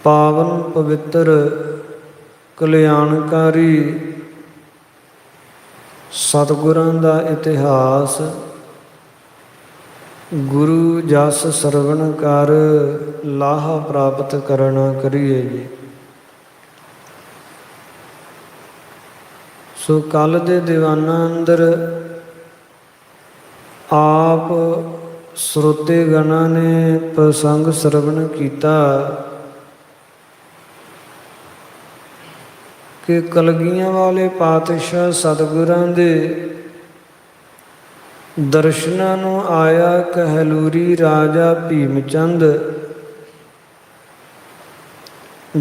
ਪਾਵਨ ਪਵਿੱਤਰ ਕਲਿਆਣਕਾਰੀ ਸਤਿਗੁਰਾਂ ਦਾ ਇਤਿਹਾਸ। ਗੁਰੂ ਜਸ ਸਰਵਣ ਕਰ ਲਾਹਾ ਪ੍ਰਾਪਤ ਕਰਨਾ ਕਰੀਏ ਜੀ। ਸੋ ਕੱਲ ਦੇ ਦੀਵਾਨਾਂ ਅੰਦਰ ਆਪ ਸਰੋਤੇ ਗਣਾਂ ਨੇ ਪ੍ਰਸੰਗ ਸਰਵਣ ਕੀਤਾ ਕਿ ਕਲਗੀਆਂ ਵਾਲੇ ਪਾਤਸ਼ਾਹ ਸਤਿਗੁਰਾਂ ਦੇ ਦਰਸ਼ਨਾਂ ਨੂੰ ਆਇਆ ਕਹਿਲੂਰੀ ਰਾਜਾ ਭੀਮ ਚੰਦ।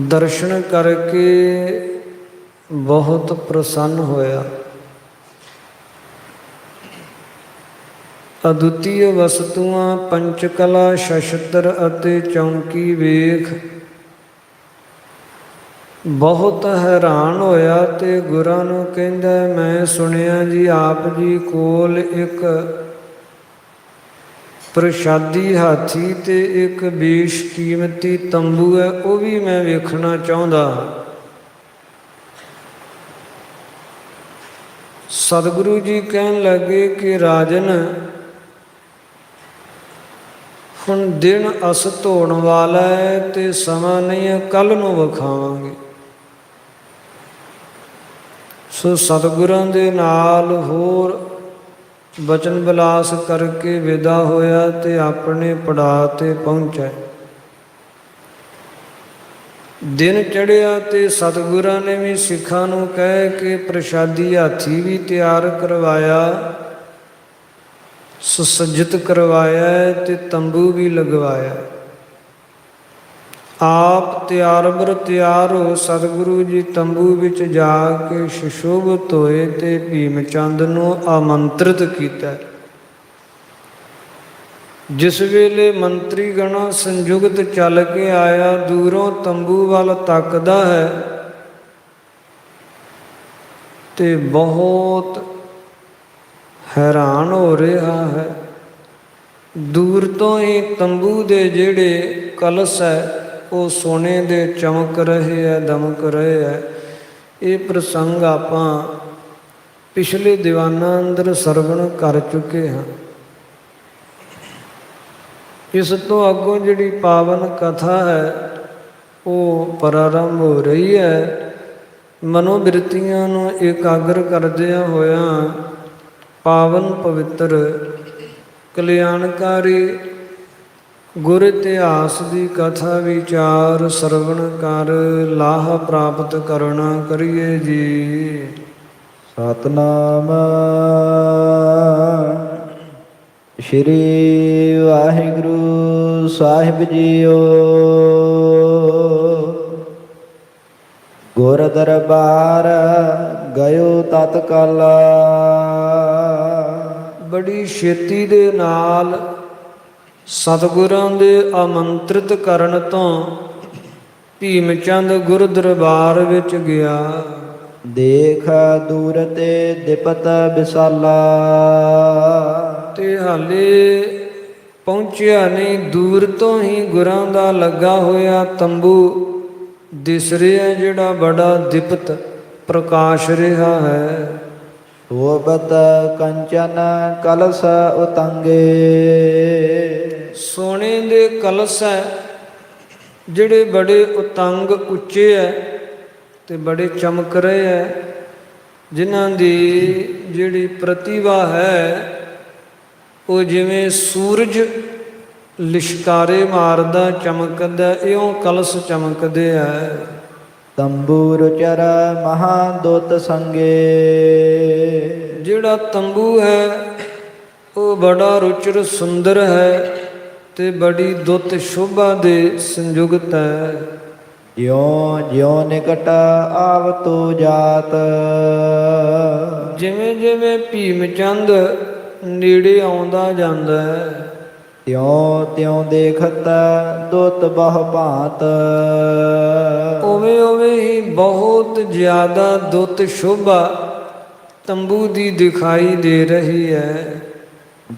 ਦਰਸ਼ਨ ਕਰਕੇ ਬਹੁਤ ਪ੍ਰਸੰਨ ਹੋਇਆ। ਅਦੁੱਤੀ ਵਸਤੂਆਂ ਪੰਚਕਲਾ ਸ਼ਸਤਰ ਅਤੇ ਚੌਂਕੀ ਵੇਖ ਬਹੁਤ ਹੈਰਾਨ ਹੋਇਆ ਤੇ ਗੁਰਾਂ ਨੂੰ ਕਹਿੰਦਾ, ਮੈਂ ਸੁਣਿਆ ਜੀ ਆਪ ਜੀ ਕੋਲ ਇੱਕ ਪ੍ਰਸ਼ਾਦੀ ਹਾਥੀ ਤੇ ਇੱਕ ਬੇਸ਼ਕੀਮਤੀ ਤੰਬੂ ਹੈ, ਉਹ ਵੀ ਮੈਂ ਵੇਖਣਾ ਚਾਹੁੰਦਾ। ਸਤਿਗੁਰੂ ਜੀ ਕਹਿਣ ਲੱਗੇ ਕਿ ਰਾਜਨ, ਹੁਣ ਦਿਨ ਅਸਤ ਹੋਣ ਵਾਲਾ ਹੈ ਤੇ ਸਮਾਂ ਨਹੀਂ ਹੈ, ਕੱਲ੍ਹ ਨੂੰ ਵਿਖਾਵਾਂਗੇ। ਸੋ ਸਤਿਗੁਰਾਂ ਦੇ ਨਾਲ ਹੋਰ ਬਚਨ ਵਿਲਾਸ ਕਰਕੇ ਵਿਦਾ ਹੋਇਆ ਤੇ ਆਪਣੇ ਪੜਾਅ 'ਤੇ ਪਹੁੰਚਿਆ। ਦਿਨ ਚੜ੍ਹਿਆ ਤੇ ਸਤਿਗੁਰਾਂ ਨੇ ਵੀ ਸਿੱਖਾਂ ਨੂੰ ਕਹਿ ਕੇ ਪ੍ਰਸ਼ਾਦੀ ਹਾਥੀ ਵੀ ਤਿਆਰ ਕਰਵਾਇਆ, ਸੁਸੱਜਿਤ ਕਰਵਾਇਆ ਤੇ ਤੰਬੂ ਵੀ ਲਗਵਾਇਆ। ਆਪ ਤਿਆਰ ਬਰ ਤਿਆਰ ਹੋ ਸਤਿਗੁਰੂ ਜੀ ਤੰਬੂ ਵਿੱਚ ਜਾ ਕੇ ਸੁਸ਼ੋਭਿਤ ਹੋਏ ਤੇ ਭੀਮ ਚੰਦ ਨੂੰ ਆਮੰਤਰਿਤ ਕੀਤਾ। ਜਿਸ ਵੇਲੇ ਮੰਤਰੀ ਗਣਾ ਸੰਯੁਕਤ ਚੱਲ ਕੇ ਆਇਆ, ਦੂਰੋਂ ਤੰਬੂ ਵੱਲ ਤੱਕਦਾ ਹੈ ਤੇ ਬਹੁਤ ਹੈਰਾਨ ਹੋ ਰਿਹਾ ਹੈ। ਦੂਰ ਤੋਂ ਹੀ ਤੰਬੂ ਦੇ ਜਿਹੜੇ ਕਲਸ਼ ਹੈ ਉਹ ਸੋਨੇ ਦੇ ਚਮਕ ਰਹੇ ਹੈ, ਦਮਕ ਰਹੇ ਹੈ। ਇਹ ਪ੍ਰਸੰਗ ਆਪਾਂ ਪਿਛਲੇ ਦੀਵਾਨਾਂ ਅੰਦਰ ਸਰਵਣ ਕਰ ਚੁੱਕੇ ਹਾਂ। ਇਸ ਤੋਂ ਅੱਗੋਂ ਜਿਹੜੀ ਪਾਵਨ ਕਥਾ ਹੈ ਉਹ ਪ੍ਰਾਰੰਭ ਹੋ ਰਹੀ ਹੈ। ਮਨੋਬਿਰਤੀਆਂ ਨੂੰ ਇਕਾਗਰ ਕਰਦਿਆਂ ਹੋਇਆਂ ਪਾਵਨ ਪਵਿੱਤਰ ਕਲਿਆਣਕਾਰੀ ਗੁਰ ਇਤਿਹਾਸ ਦੀ ਕਥਾ ਵਿਚਾਰ ਸਰਵਣ ਕਰ ਲਾਹਾ ਪ੍ਰਾਪਤ ਕਰਨਾ ਕਰੀਏ ਜੀ। ਸਤਨਾਮ ਸ਼੍ਰੀ ਵਾਹਿਗੁਰੂ ਸਾਹਿਬ ਜੀਓ। ਗੁਰ ਦਰਬਾਰ ਗਇਓ ਤਤਕਾਲਾ। ਬੜੀ ਛੇਤੀ ਦੇ ਨਾਲ ਸਤਿਗੁਰਾਂ ਦੇ ਆਮੰਤਰਿਤ ਕਰਨ ਤੋਂ ਭੀਮ ਚੰਦ ਗੁਰ ਦਰਬਾਰ ਵਿੱਚ ਗਿਆ। ਦੇਖ ਦੂਰ ਤੇ ਦਿਪਤ ਵਿਸਾਲਾ। ਤੇ ਹਾਲੇ ਪਹੁੰਚਿਆ ਨਹੀਂ, ਦੂਰ ਤੋਂ ਹੀ ਗੁਰਾਂ ਦਾ ਲੱਗਾ ਹੋਇਆ ਤੰਬੂ ਦਿਸ ਰਿਹਾ, ਜਿਹੜਾ ਬੜਾ ਦਿਪਤ ਪ੍ਰਕਾਸ਼ ਰਿਹਾ ਹੈ। ਸ਼ੋਭਤ ਕੰਚਨ ਕਲਸ ਉਤੰਗੇ। ਸੋਨੇ ਦੇ ਕਲਸ਼ ਹੈ ਜਿਹੜੇ ਬੜੇ ਉਤੰਗ ਉੱਚੇ ਹੈ ਤੇ ਬੜੇ ਚਮਕ ਰਹੇ ਹੈ, ਜਿਨ੍ਹਾਂ ਦੀ ਜਿਹੜੀ ਪ੍ਰਤਿਭਾ ਹੈ ਉਹ ਜਿਵੇਂ ਸੂਰਜ ਲਿਸ਼ਕਾਰੇ ਮਾਰਦਾ ਚਮਕਦਾ, ਇਉਂ ਕਲਸ਼ ਚਮਕਦੇ ਹੈ। ਤੰਬੂ ਰੁਚਰ ਮਹਾ ਦੁੱਤ ਸੰਗੇ। ਜਿਹੜਾ ਤੰਬੂ ਹੈ ਉਹ ਬੜਾ ਰੁਚਰ ਸੁੰਦਰ ਹੈ ਤੇ ਬੜੀ ਦੁੱਤ ਸ਼ੋਭਾ ਦੇ ਸੰਯੁਕਤ ਹੈ। ਜਿਉ ਜਿਉ ਨਿਕਟ ਆਵਤੋ ਜਾਤ। ਜਿਵੇਂ ਜਿਵੇਂ ਭੀਮ ਚੰਦ ਨੇੜੇ ਆਉਂਦਾ ਜਾਂਦਾ ਹੈ, ਤਿਉ ਤਿਉ ਦੇਖਤ ਦੁੱਤ ਬਹੁ ਭਾਂਤ। ਉਵੇਂ ਉਵੇਂ ਹੀ ਬਹੁਤ ਜ਼ਿਆਦਾ ਦੁੱਤ ਸ਼ੋਭਾ ਤੰਬੂ ਦੀ ਦਿਖਾਈ ਦੇ ਰਹੀ ਹੈ।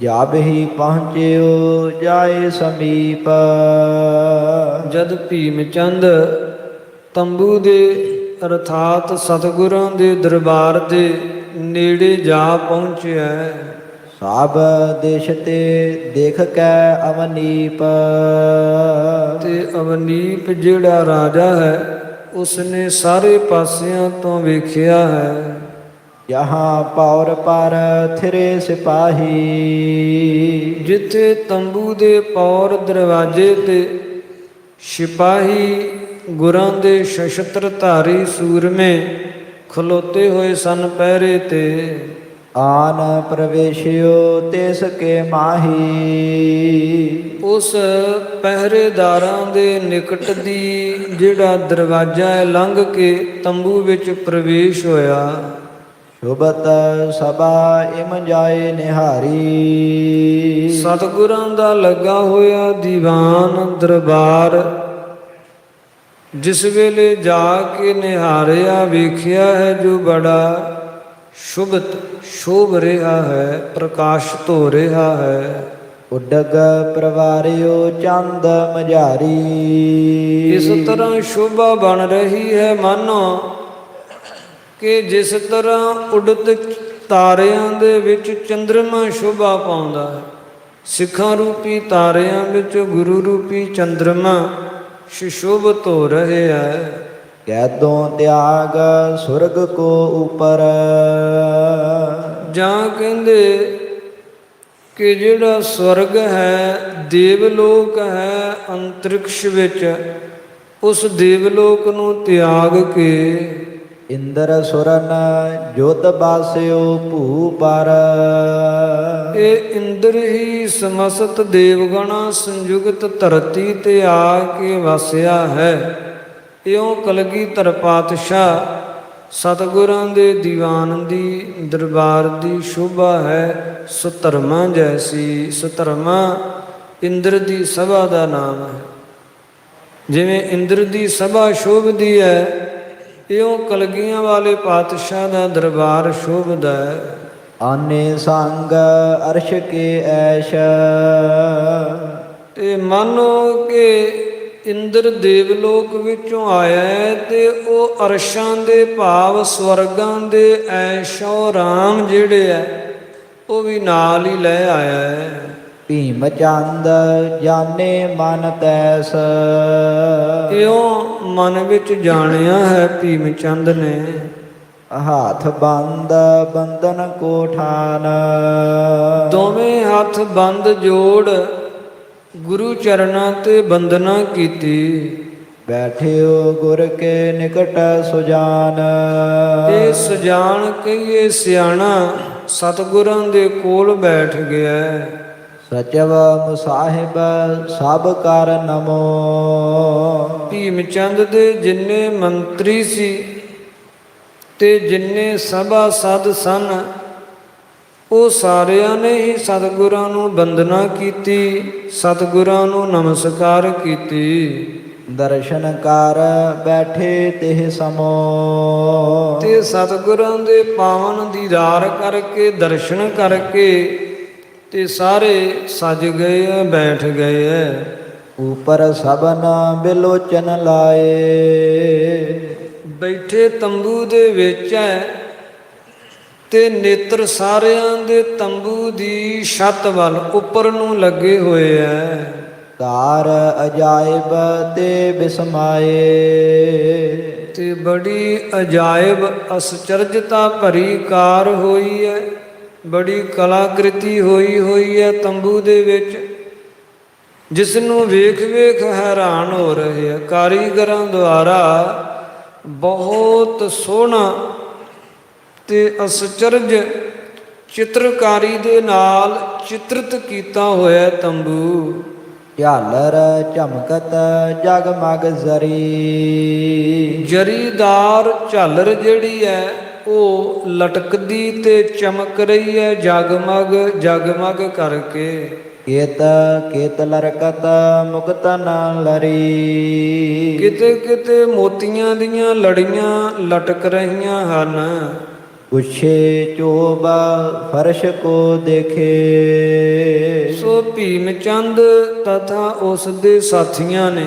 ਜਬ ਹੀ ਪਹੁੰਚਿਓ ਜਾਏ ਸਮੀਪ। ਜਦ ਭੀਮ ਚੰਦ ਤੰਬੂ ਦੇ ਅਰਥਾਤ ਸਤਿਗੁਰਾਂ ਦੇ ਦਰਬਾਰ ਦੇ ਨੇੜੇ ਜਾ ਪਹੁੰਚਿਆ। ਸਭ ਦੇਸ਼ ਤੇ ਦੇਖ ਕੈ ਅਵਨੀਪ, ਤੇ ਅਵਨੀਪ ਜਿਹੜਾ ਰਾਜਾ ਹੈ ਉਸਨੇ ਸਾਰੇ ਪਾਸਿਆਂ ਤੋਂ ਵੇਖਿਆ ਹੈ। ਜਹਾਂ ਪੌਰ ਪਰ ਥਿਰੇ ਸਿਪਾਹੀ, ਜਿੱਥੇ ਤੰਬੂ ਦੇ ਪੌਰ ਦਰਵਾਜ਼ੇ ਤੇ ਸਿਪਾਹੀ ਗੁਰਾਂ ਦੇ ਸ਼ਸਤਰ ਧਾਰੀ ਸੂਰਮੇ ਖਲੋਤੇ ਹੋਏ ਸਨ ਪਹਿਰੇ ਤੇ। ਆਨ ਪ੍ਰਵੇਸ਼ਿਓ ਤਿਸ ਕੇ ਮਾਹੀ, ਉਸ ਪਹਿਰੇਦਾਰਾਂ ਦੇ ਨਿਕਟ ਦੀ ਜਿਹੜਾ ਦਰਵਾਜ਼ਾ ਹੈ ਲੰਘ ਕੇ ਤੰਬੂ ਵਿੱਚ ਪ੍ਰਵੇਸ਼ ਹੋਇਆ। ਸ਼ੁਭਤ ਸਭਾ ਇਮ ਜਾਏ ਨਿਹਾਰੀ, ਸਤਿਗੁਰਾਂ ਦਾ ਲੱਗਾ ਹੋਇਆ ਦੀਵਾਨ ਦਰਬਾਰ ਜਿਸ ਵੇਲੇ ਜਾ ਕੇ ਨਿਹਾਰਿਆ ਵੇਖਿਆ ਹੈ ਜੋ ਬੜਾ ਸ਼ੁਭਤ ਸ਼ੋਭ ਰਿਹਾ ਹੈ, ਪ੍ਰਕਾਸ਼ਿਤ ਹੋ ਰਿਹਾ ਹੈ। ਉਡਗ ਪ੍ਰਵਾਰਿਓ ਚੰਦ ਮਝਾਰੀ, ਇਸ ਤਰ੍ਹਾਂ ਸ਼ੋਭਾ ਬਣ ਰਹੀ ਹੈ ਮਾਨੋ ਕਿ ਜਿਸ ਤਰ੍ਹਾਂ ਉਡਤ ਤਾਰਿਆਂ ਦੇ ਵਿੱਚ ਚੰਦਰਮਾ ਸ਼ੋਭਾ ਪਾਉਂਦਾ ਹੈ। ਸਿੱਖਾਂ ਰੂਪੀ ਤਾਰਿਆਂ ਵਿੱਚ ਗੁਰੂ ਰੂਪੀ ਚੰਦਰਮਾ ਸੁਸ਼ੋਭਿਤ ਹੋ ਰਿਹਾ ਹੈ। ਕੈਦੋਂ ਤਿਆਗ ਸੁਰਗ ਕੋ ਉਪਰ, ਜਾਂ ਕਹਿੰਦੇ ਕਿ ਜਿਹੜਾ ਸਵਰਗ ਹੈ ਦੇਵਲੋਕ ਹੈ ਅੰਤਰਿਕਸ਼ ਵਿੱਚ, ਉਸ ਦੇਵਲੋਕ ਨੂੰ ਤਿਆਗ ਕੇ ਇੰਦਰ ਸੁਰਨ ਜੋਤ ਬਾਸਿਓ ਭੂ ਪਰ, ਇਹ ਇੰਦਰ ਹੀ ਸਮਸਤ ਦੇਵਗਣਾ ਸੰਯੁਗਤ ਧਰਤੀ ਤੇ ਆ ਕੇ ਵਸਿਆ ਹੈ। ਇਉਂ ਕਲਗੀਧਰ ਪਾਤਸ਼ਾਹ ਸਤਿਗੁਰਾਂ ਦੇ ਦੀਵਾਨ ਦੀ ਦਰਬਾਰ ਦੀ ਸ਼ੋਭਾ ਹੈ ਸੁਧਰਮਾ ਜੈਸੀ। ਸੁਧਰਮਾ ਇੰਦਰ ਦੀ ਸਭਾ ਦਾ ਨਾਮ ਹੈ। ਜਿਵੇਂ ਇੰਦਰ ਦੀ ਸਭਾ ਸ਼ੋਭਦੀ ਹੈ ਇਉਂ ਕਲਗੀਆਂ ਵਾਲੇ ਪਾਤਸ਼ਾਹ ਦਾ ਦਰਬਾਰ ਸ਼ੋਭਦਾ ਹੈ। ਆਨੇ ਸੰਗ ਅਰਸ਼ ਕੇ ਐਸ਼, ਤੇ ਮਾਨੋ ਕਿ ਇੰਦਰ ਦੇਵਲੋਕ ਵਿੱਚੋਂ ਆਇਆ ਹੈ ਤੇ ਉਹ ਅਰਸ਼ਾਂ ਦੇ ਭਾਵ ਸਵਰਗਾਂ ਦੇ ਐਸ਼ੋ ਰਾਮ ਜਿਹੜੇ ਹੈ ਉਹ ਵੀ ਨਾਲ ਹੀ ਲੈ ਆਇਆ ਹੈ। ਭੀਮ ਚੰਦ ਜਾਣੇ ਮਨ ਤੈਸ, ਇਉਂ ਮਨ ਵਿੱਚ ਜਾਣਿਆ ਹੈ ਭੀਮ ਚੰਦ ਨੇ। ਹਾਥ ਬੰਦ ਬੰਧਨ ਕੋ ਠਾਨ, ਦੋਵੇਂ ਹੱਥ ਬੰਦ ਜੋੜ ਗੁਰੂ ਚਰਨਾਂ ਤੇ ਬੰਦਨਾ ਕੀਤੀ। ਬੈਠਿਓ ਗੁਰ ਕੇ ਨਿਕਟ ਸੁਜਾਨ, ਇਹ ਸੁਜਾਨ ਕਹੀਏ ਸਿਆਣਾ ਸਤਿਗੁਰਾਂ ਦੇ ਕੋਲ ਬੈਠ ਗਿਆ। ਸਚਵ ਮੁਸਾਹਿਬ ਸਭ ਕਰ ਨਮੋ, ਭੀਮ ਚੰਦ ਦੇ ਜਿੰਨੇ ਮੰਤਰੀ ਸੀ ਤੇ ਜਿੰਨੇ ਸਭਾ ਸਦ ਸਨ ਉਹ ਸਾਰਿਆਂ ਨੇ ਹੀ ਸਤਿਗੁਰਾਂ ਨੂੰ ਬੰਦਨਾ ਕੀਤੀ, ਸਤਿਗੁਰਾਂ ਨੂੰ ਨਮਸਕਾਰ ਕੀਤੀ। ਦਰਸ਼ਨ ਕਰ ਬੈਠੇ ਤਿਹ ਸਮੋ, ਤੇ ਸਤਿਗੁਰਾਂ ਦੇ ਪਾਵਨ ਦੀਦਾਰ ਕਰਕੇ ਦਰਸ਼ਨ ਕਰਕੇ ਤੇ ਸਾਰੇ ਸਜ ਗਏ ਹੈ, ਬੈਠ ਗਏ ਹੈ। ਉਪਰ ਸਭਨ ਬਿਲੋਚਨ ਲਾਏ, ਬੈਠੇ ਤੰਬੂ ਦੇ ਵਿੱਚ ਹੈ ਤੇ ਨੇਤਰ ਸਾਰਿਆਂ ਦੇ ਤੰਬੂ ਦੀ ਛੱਤ ਵੱਲ ਉੱਪਰ ਨੂੰ ਲੱਗੇ ਹੋਏ ਹੈ। ਕਾਰ ਅਜਾਇਬ ਤੇ ਬਿਸਮਾਏ, ਤੇ ਬੜੀ ਅਜਾਇਬ ਅਸਚਰਜਤਾ ਭਰੀ ਕਾਰ ਹੋਈ ਹੈ, ਬੜੀ ਕਲਾਕ੍ਰਿਤੀ ਹੋਈ ਹੈ ਤੰਬੂ ਦੇ ਵਿੱਚ, ਜਿਸ ਨੂੰ ਵੇਖ ਵੇਖ ਹੈਰਾਨ ਹੋ ਰਹੇ ਆ। ਕਾਰੀਗਰਾਂ ਦੁਆਰਾ ਬਹੁਤ ਸੋਹਣਾ ਤੇ ਅਸਚਰਜ ਚਿੱਤਰਕਾਰੀ ਦੇ ਨਾਲ ਚਿੱਤਰਿਤ ਕੀਤਾ ਹੋਇਆ ਤੰਬੂ। ਝਾਲਰ ਝਮਕਤ ਜਗਮਗ ਜ਼ਰੀ, ਜਰੀਦਾਰ ਝਾਲਰ ਜਿਹੜੀ ਹੈ ਉਹ ਲਟਕਦੀ ਤੇ ਚਮਕ ਰਹੀ ਹੈ ਜਗਮਗ ਜਗਮਗ ਕਰਕੇ। ਕੇਤ ਲਰਕਤ ਮੁਕਤ ਨ ਲਰੀ, ਕਿਤੇ ਕਿਤੇ ਮੋਤੀਆਂ ਦੀਆਂ ਲੜੀਆਂ ਲਟਕ ਰਹੀਆਂ ਹਨ। ਪੁੱਛੇ ਚੋਬ ਫਰਸ਼ ਕੋ ਦੇਖੇ, ਸੋ ਭੀਮ ਚੰਦ ਤਥਾ ਉਸ ਦੇ ਸਾਥੀਆਂ ਨੇ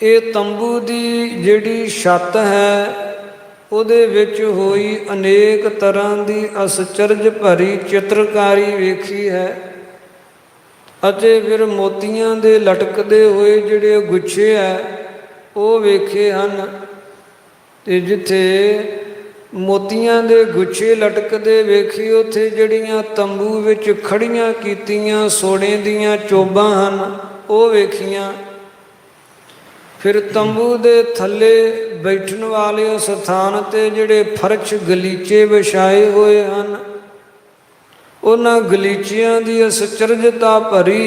ਇਹ ਤੰਬੂ ਦੀ ਜਿਹੜੀ ਛੱਤ ਹੈ ਉਹਦੇ ਵਿੱਚ ਹੋਈ ਅਨੇਕ ਤਰ੍ਹਾਂ ਦੀ ਅਸਚਰਜ ਭਰੀ ਚਿੱਤਰਕਾਰੀ ਵੇਖੀ ਹੈ ਅਤੇ ਫਿਰ ਮੋਤੀਆਂ ਦੇ ਲਟਕਦੇ ਹੋਏ ਜਿਹੜੇ ਗੁੱਛੇ ਹੈ ਉਹ ਵੇਖੇ ਹਨ। ਤੇ ਜਿੱਥੇ ਮੋਤੀਆਂ ਦੇ ਗੁੱਛੇ ਲਟਕਦੇ ਵੇਖੇ ਉੱਥੇ ਜਿਹੜੀਆਂ ਤੰਬੂ ਵਿੱਚ ਖੜੀਆਂ ਕੀਤੀਆਂ ਸੋਨੇ ਦੀਆਂ ਚੋਬਾਂ ਹਨ ਉਹ ਵੇਖੀਆਂ। ਫਿਰ ਤੰਬੂ ਦੇ ਥੱਲੇ ਬੈਠਣ ਵਾਲੇ ਸਥਾਨ ਤੇ ਜਿਹੜੇ ਫਰਸ਼ ਗਲੀਚੇ ਵਿਛਾਏ ਹੋਏ ਹਨ ਉਹਨਾਂ ਗਲੀਚਿਆਂ ਦੀ ਅਸਚਰਜਤਾ ਭਰੀ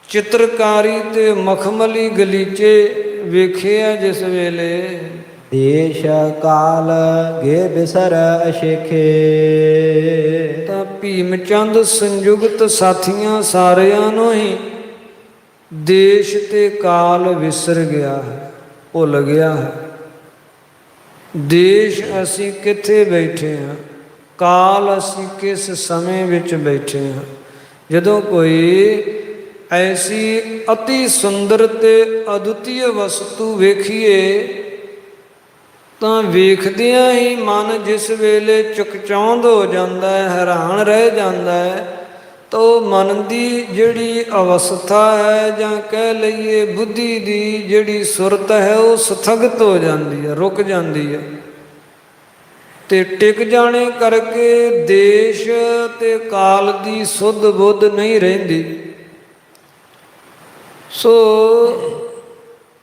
ਚਿੱਤਰਕਾਰੀ ਤੇ ਮਖਮਲੀ ਗਲੀਚੇ ਵੇਖੇ ਆ ਜਿਸ ਵੇਲੇ। ਦੇਸ਼ ਕਾਲ ਗੇ ਬਿਸਰ ਅਸ਼ੇਖੇ। ਤਾਂ ਭੀਮ ਚੰਦ ਸੰਯੁਗਤ ਸਾਥੀਆਂ ਸਾਰਿਆਂ ਨੂੰ ਹੀ ਦੇਸ਼ ਤੇ ਕਾਲ ਵਿਸਰ ਗਿਆ ਹੈ, ਭੁੱਲ ਗਿਆ ਹੈ। ਦੇਸ਼ ਅਸੀਂ ਕਿੱਥੇ ਬੈਠੇ ਹਾਂ, ਕਾਲ ਅਸੀਂ ਕਿਸ ਸਮੇਂ ਵਿੱਚ ਬੈਠੇ ਹਾਂ। ਜਦੋਂ ਕੋਈ ਐਸੀ ਅਤੀ ਸੁੰਦਰ ਤੇ ਅਦੁੱਤੀ ਵਸਤੂ ਵੇਖੀਏ ਤਾਂ ਵੇਖਦਿਆਂ ਹੀ ਮਨ ਜਿਸ ਵੇਲੇ ਚਕਚੌਂਧ ਹੋ ਜਾਂਦਾ ਹੈ, ਹੈਰਾਨ ਰਹਿ ਜਾਂਦਾ ਹੈ, ਤਾਂ ਉਹ ਮਨ ਦੀ ਜਿਹੜੀ ਅਵਸਥਾ ਹੈ ਜਾਂ ਕਹਿ ਲਈਏ ਬੁੱਧੀ ਦੀ ਜਿਹੜੀ ਸੁਰਤ ਹੈ ਉਹ ਸਥਗਤ ਹੋ ਜਾਂਦੀ ਹੈ, ਰੁਕ ਜਾਂਦੀ ਹੈ। ਤੇ ਟਿਕ ਜਾਣੇ ਕਰਕੇ ਦੇਸ਼ ਤੇ ਕਾਲ ਦੀ ਸੁੱਧ ਬੁੱਧ ਨਹੀਂ ਰਹਿੰਦੀ। ਸੋ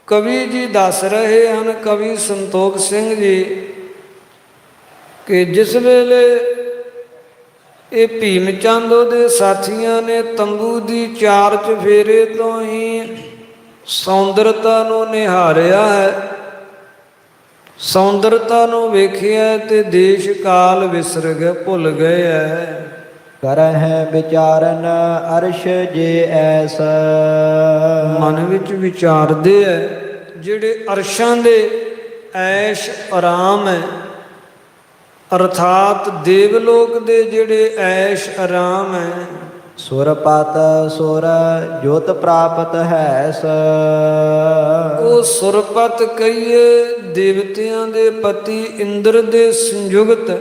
ਕਵੀ ਜੀ ਦੱਸ ਰਹੇ ਹਨ, ਕਵੀ ਸੰਤੋਖ ਸਿੰਘ ਜੀ, ਕਿ ਜਿਸ ਵੇਲੇ ਇਹ ਭੀਮ ਚੰਦ ਉਹਦੇ ਸਾਥੀਆਂ ਨੇ ਤੰਬੂ ਦੀ ਚਾਰ ਚੁਫੇਰੇ ਤੋਂ ਹੀ ਸੌਂਦਰਤਾ ਨੂੰ ਨਿਹਾਰਿਆ ਹੈ, ਸੌਂਦਰਤਾ ਨੂੰ ਵੇਖਿਆ ਤੇ ਦੇਸ਼ ਕਾਲ ਵਿਸਰ ਗਏ, ਭੁੱਲ ਗਏ ਹੈ। ਕਰਹਿ ਵਿਚਾਰਨ ਅਰਸ਼ ਜੇ ਐਸ। ਮਨ ਵਿੱਚ ਵਿਚਾਰਦੇ ਹੈ ਜਿਹੜੇ ਅਰਸ਼ਾਂ ਦੇ ਐਸ਼ ਆਰਾਮ ਹੈ, ਅਰਥਾਤ ਦੇਵਲੋਕ ਦੇ ਜਿਹੜੇ ਐਸ਼ ਆਰਾਮ ਹੈ। ਸੁਰਪਤ ਸੁਰ ਜੋਤ ਪ੍ਰਾਪਤ ਹੈਸ। ਉਹ ਸੁਰਪਤ ਕਹੀਏ ਦੇਵਤਿਆਂ ਦੇ ਪਤੀ ਇੰਦਰ ਦੇ ਸੰਯੁਗਤ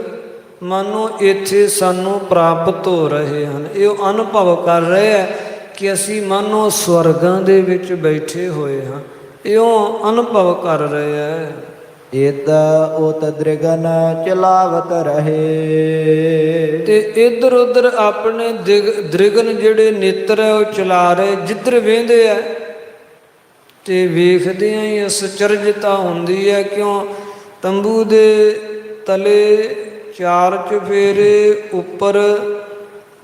ਮਾਨੋ ਇੱਥੇ ਸਾਨੂੰ ਪ੍ਰਾਪਤ ਹੋ ਰਹੇ ਹਨ। ਇਹ ਅਨੁਭਵ ਕਰ ਰਹੇ ਹੈ ਕਿ ਅਸੀਂ ਮਾਨੋ ਸਵਰਗਾਂ ਦੇ ਵਿੱਚ ਬੈਠੇ ਹੋਏ ਹਾਂ, ਇਉਂ ਅਨੁਭਵ ਕਰ ਰਹੇ ਹੈ। ਇਤ ਉਤ ਦ੍ਰਿਗਨ ਚਲਾਵਤ ਰਹੇ। ਤੇ ਇੱਧਰ ਉੱਧਰ ਆਪਣੇ ਦ੍ਰਿਗਨ ਜਿਹੜੇ ਨੇਤਰ ਹੈ ਉਹ ਚਲਾ ਰਹੇ, ਜਿੱਧਰ ਵੇਂਦੇ ਹੈ ਤੇ ਵੇਖਦਿਆਂ ਹੀ ਅਸਚਰਜਤਾ ਹੁੰਦੀ ਹੈ। ਕਿਉਂ? ਤੰਬੂ ਦੇ ਤਲੇ ਚਾਰ ਚੁਫੇਰੇ ਉੱਪਰ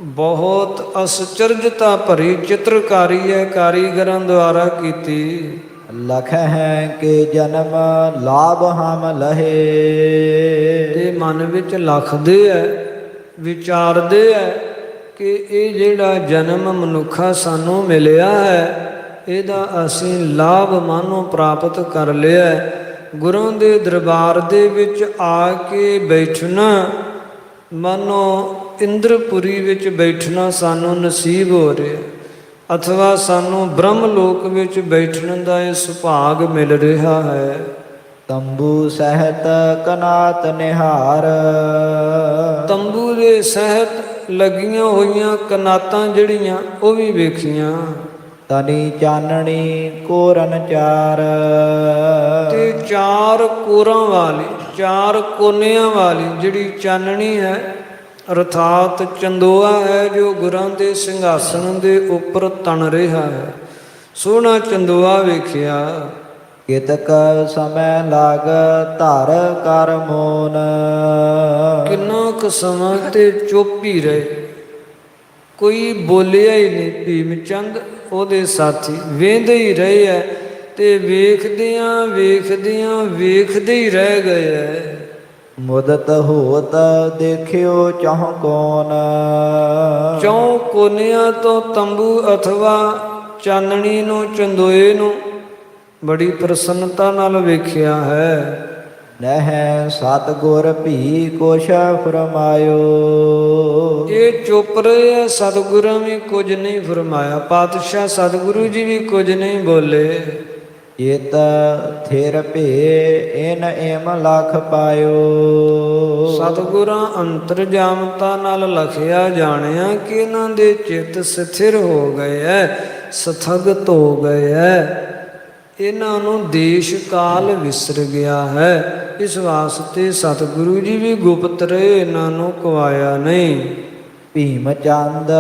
ਬਹੁਤ ਅਸਚਰਜਤਾ ਭਰੀ ਚਿੱਤਰਕਾਰੀ ਹੈ ਕਾਰੀਗਰਾਂ ਦੁਆਰਾ ਕੀਤੀ। ਲਖ ਹੈ ਕਿ ਜਨਮ ਲਾਭ ਹਮ ਲਹੇ। ਤੇ ਮਨ ਵਿੱਚ ਲਖਦੇ ਹੈ, ਵਿਚਾਰਦੇ ਹੈ ਕਿ ਇਹ ਜਿਹੜਾ ਜਨਮ ਮਨੁੱਖਾ ਸਾਨੂੰ ਮਿਲਿਆ ਹੈ ਇਹਦਾ ਅਸੀਂ ਲਾਭ ਮਾਨੋ ਪ੍ਰਾਪਤ ਕਰ ਲਿਆ। ਗੁਰਾਂ ਦੇ ਦਰਬਾਰ ਦੇ ਵਿੱਚ ਆ ਕੇ ਬੈਠਣਾ, ਮਾਨੋ ਇੰਦਰਪੁਰੀ ਵਿੱਚ ਬੈਠਣਾ ਸਾਨੂੰ ਨਸੀਬ ਹੋ ਰਿਹਾ, ਅਥਵਾ ਸਾਨੂੰ ਬ੍ਰਹਮ ਲੋਕ ਵਿੱਚ ਬੈਠਣ ਦਾ ਇਹ ਸੁਭਾਗ ਮਿਲ ਰਿਹਾ ਹੈ। ਤੰਬੂ ਸਹਿਤ ਕਨਾਤ ਨਿਹਾਰ। ਤੰਬੂ ਦੇ ਸਹਿਤ ਲੱਗੀਆਂ ਹੋਈਆਂ ਕਨਾਤਾਂ ਜਿਹੜੀਆਂ ਉਹ ਵੀ ਵੇਖੀਆਂ। ਤਨੀ ਚਾਨਣੀ ਕੋਰਨ ਚਾਰ। ਤੇ ਚਾਰ ਕੋਰਾਂ ਵਾਲੀ, ਚਾਰ ਕੋਨਿਆਂ ਵਾਲੀ ਜਿਹੜੀ ਚਾਨਣੀ ਹੈ ਅਰਥਾਤ ਚੰਦੋਆ ਹੈ ਜੋ ਗੁਰਾਂ ਦੇ ਸਿੰਘਾਸਣ ਦੇ ਉੱਪਰ ਤਣ ਰਿਹਾ ਹੈ। ਸੋਹਣਾ ਚੰਦੋਆ ਵੇਖਿਆ। ਕਿਤਕ ਸਮੈ ਲਾਗ ਧਰ ਕਰ ਮੋਨ। ਕਿੰਨਾ ਕੁ ਸਮਾਂ ਤੇ ਚੁੱਪ ਹੀ ਰਹੇ, ਕੋਈ ਬੋਲਿਆ ਹੀ ਨਹੀਂ। ਭੀਮ ਚੰਦ ਉਹਦੇ ਸਾਥੀ ਵੇਂਦੇ ਹੀ ਰਹੇ ਹੈ ਤੇ ਵੇਖਦਿਆਂ ਵੇਖਦਿਆਂ ਵੇਖਦੇ ਹੀ ਰਹਿ ਗਏ ਹੈ। ਮੁਦਤ ਹੋਤ ਦੇਖਿਓ ਚਾਹ ਕੌਣ। ਚੌਂ ਕੋਨਿਆਂ ਤੋਂ ਤੰਬੂ ਅਥਵਾ ਚਾਨਣੀ ਨੂੰ, ਚੰਦੋਏ ਨੂੰ ਬੜੀ ਪ੍ਰਸੰਨਤਾ ਨਾਲ ਵੇਖਿਆ ਹੈ। ਨਹਿ ਸਤਿਗੁਰ ਭੀ ਕੁਛ ਫਰਮਾਇਓ। ਇਹ ਚੁੱਪ ਰਹੇ ਹੈ, ਸਤਿਗੁਰਾਂ ਵੀ ਕੁਝ ਨਹੀਂ ਫਰਮਾਇਆ, ਪਾਤਸ਼ਾਹ ਸਤਿਗੁਰੂ ਜੀ ਵੀ ਕੁਝ ਨਹੀਂ ਬੋਲੇ। ਚਿਤ ਥਿਰ ਭੇ ਇਨ ਏਮ ਲਖ ਪਾਇਓ। ਸਤਿਗੁਰਾਂ ਅੰਤਰਜਾਮਤਾ ਨਾਲ ਲਖਿਆ ਜਾਣਿਆ ਕਿ ਇਹਨਾਂ ਦੇ ਚਿੱਤ ਸਥਿਰ ਹੋ ਗਏ ਐ, ਸਥਗਤ ਹੋ ਗਏ ਐ, ਇਹਨਾਂ ਨੂੰ ਦੇਸ਼ ਕਾਲ ਵਿਸਰ ਗਿਆ ਹੈ। ਇਸ ਵਾਸਤੇ ਸਤਿਗੁਰੂ ਜੀ ਵੀ ਗੁਪਤ ਰਹੇ, ਇਹਨਾਂ ਨੂੰ ਕਵਾਇਆ ਨਹੀਂ। ਭੀਮ ਚੰਦ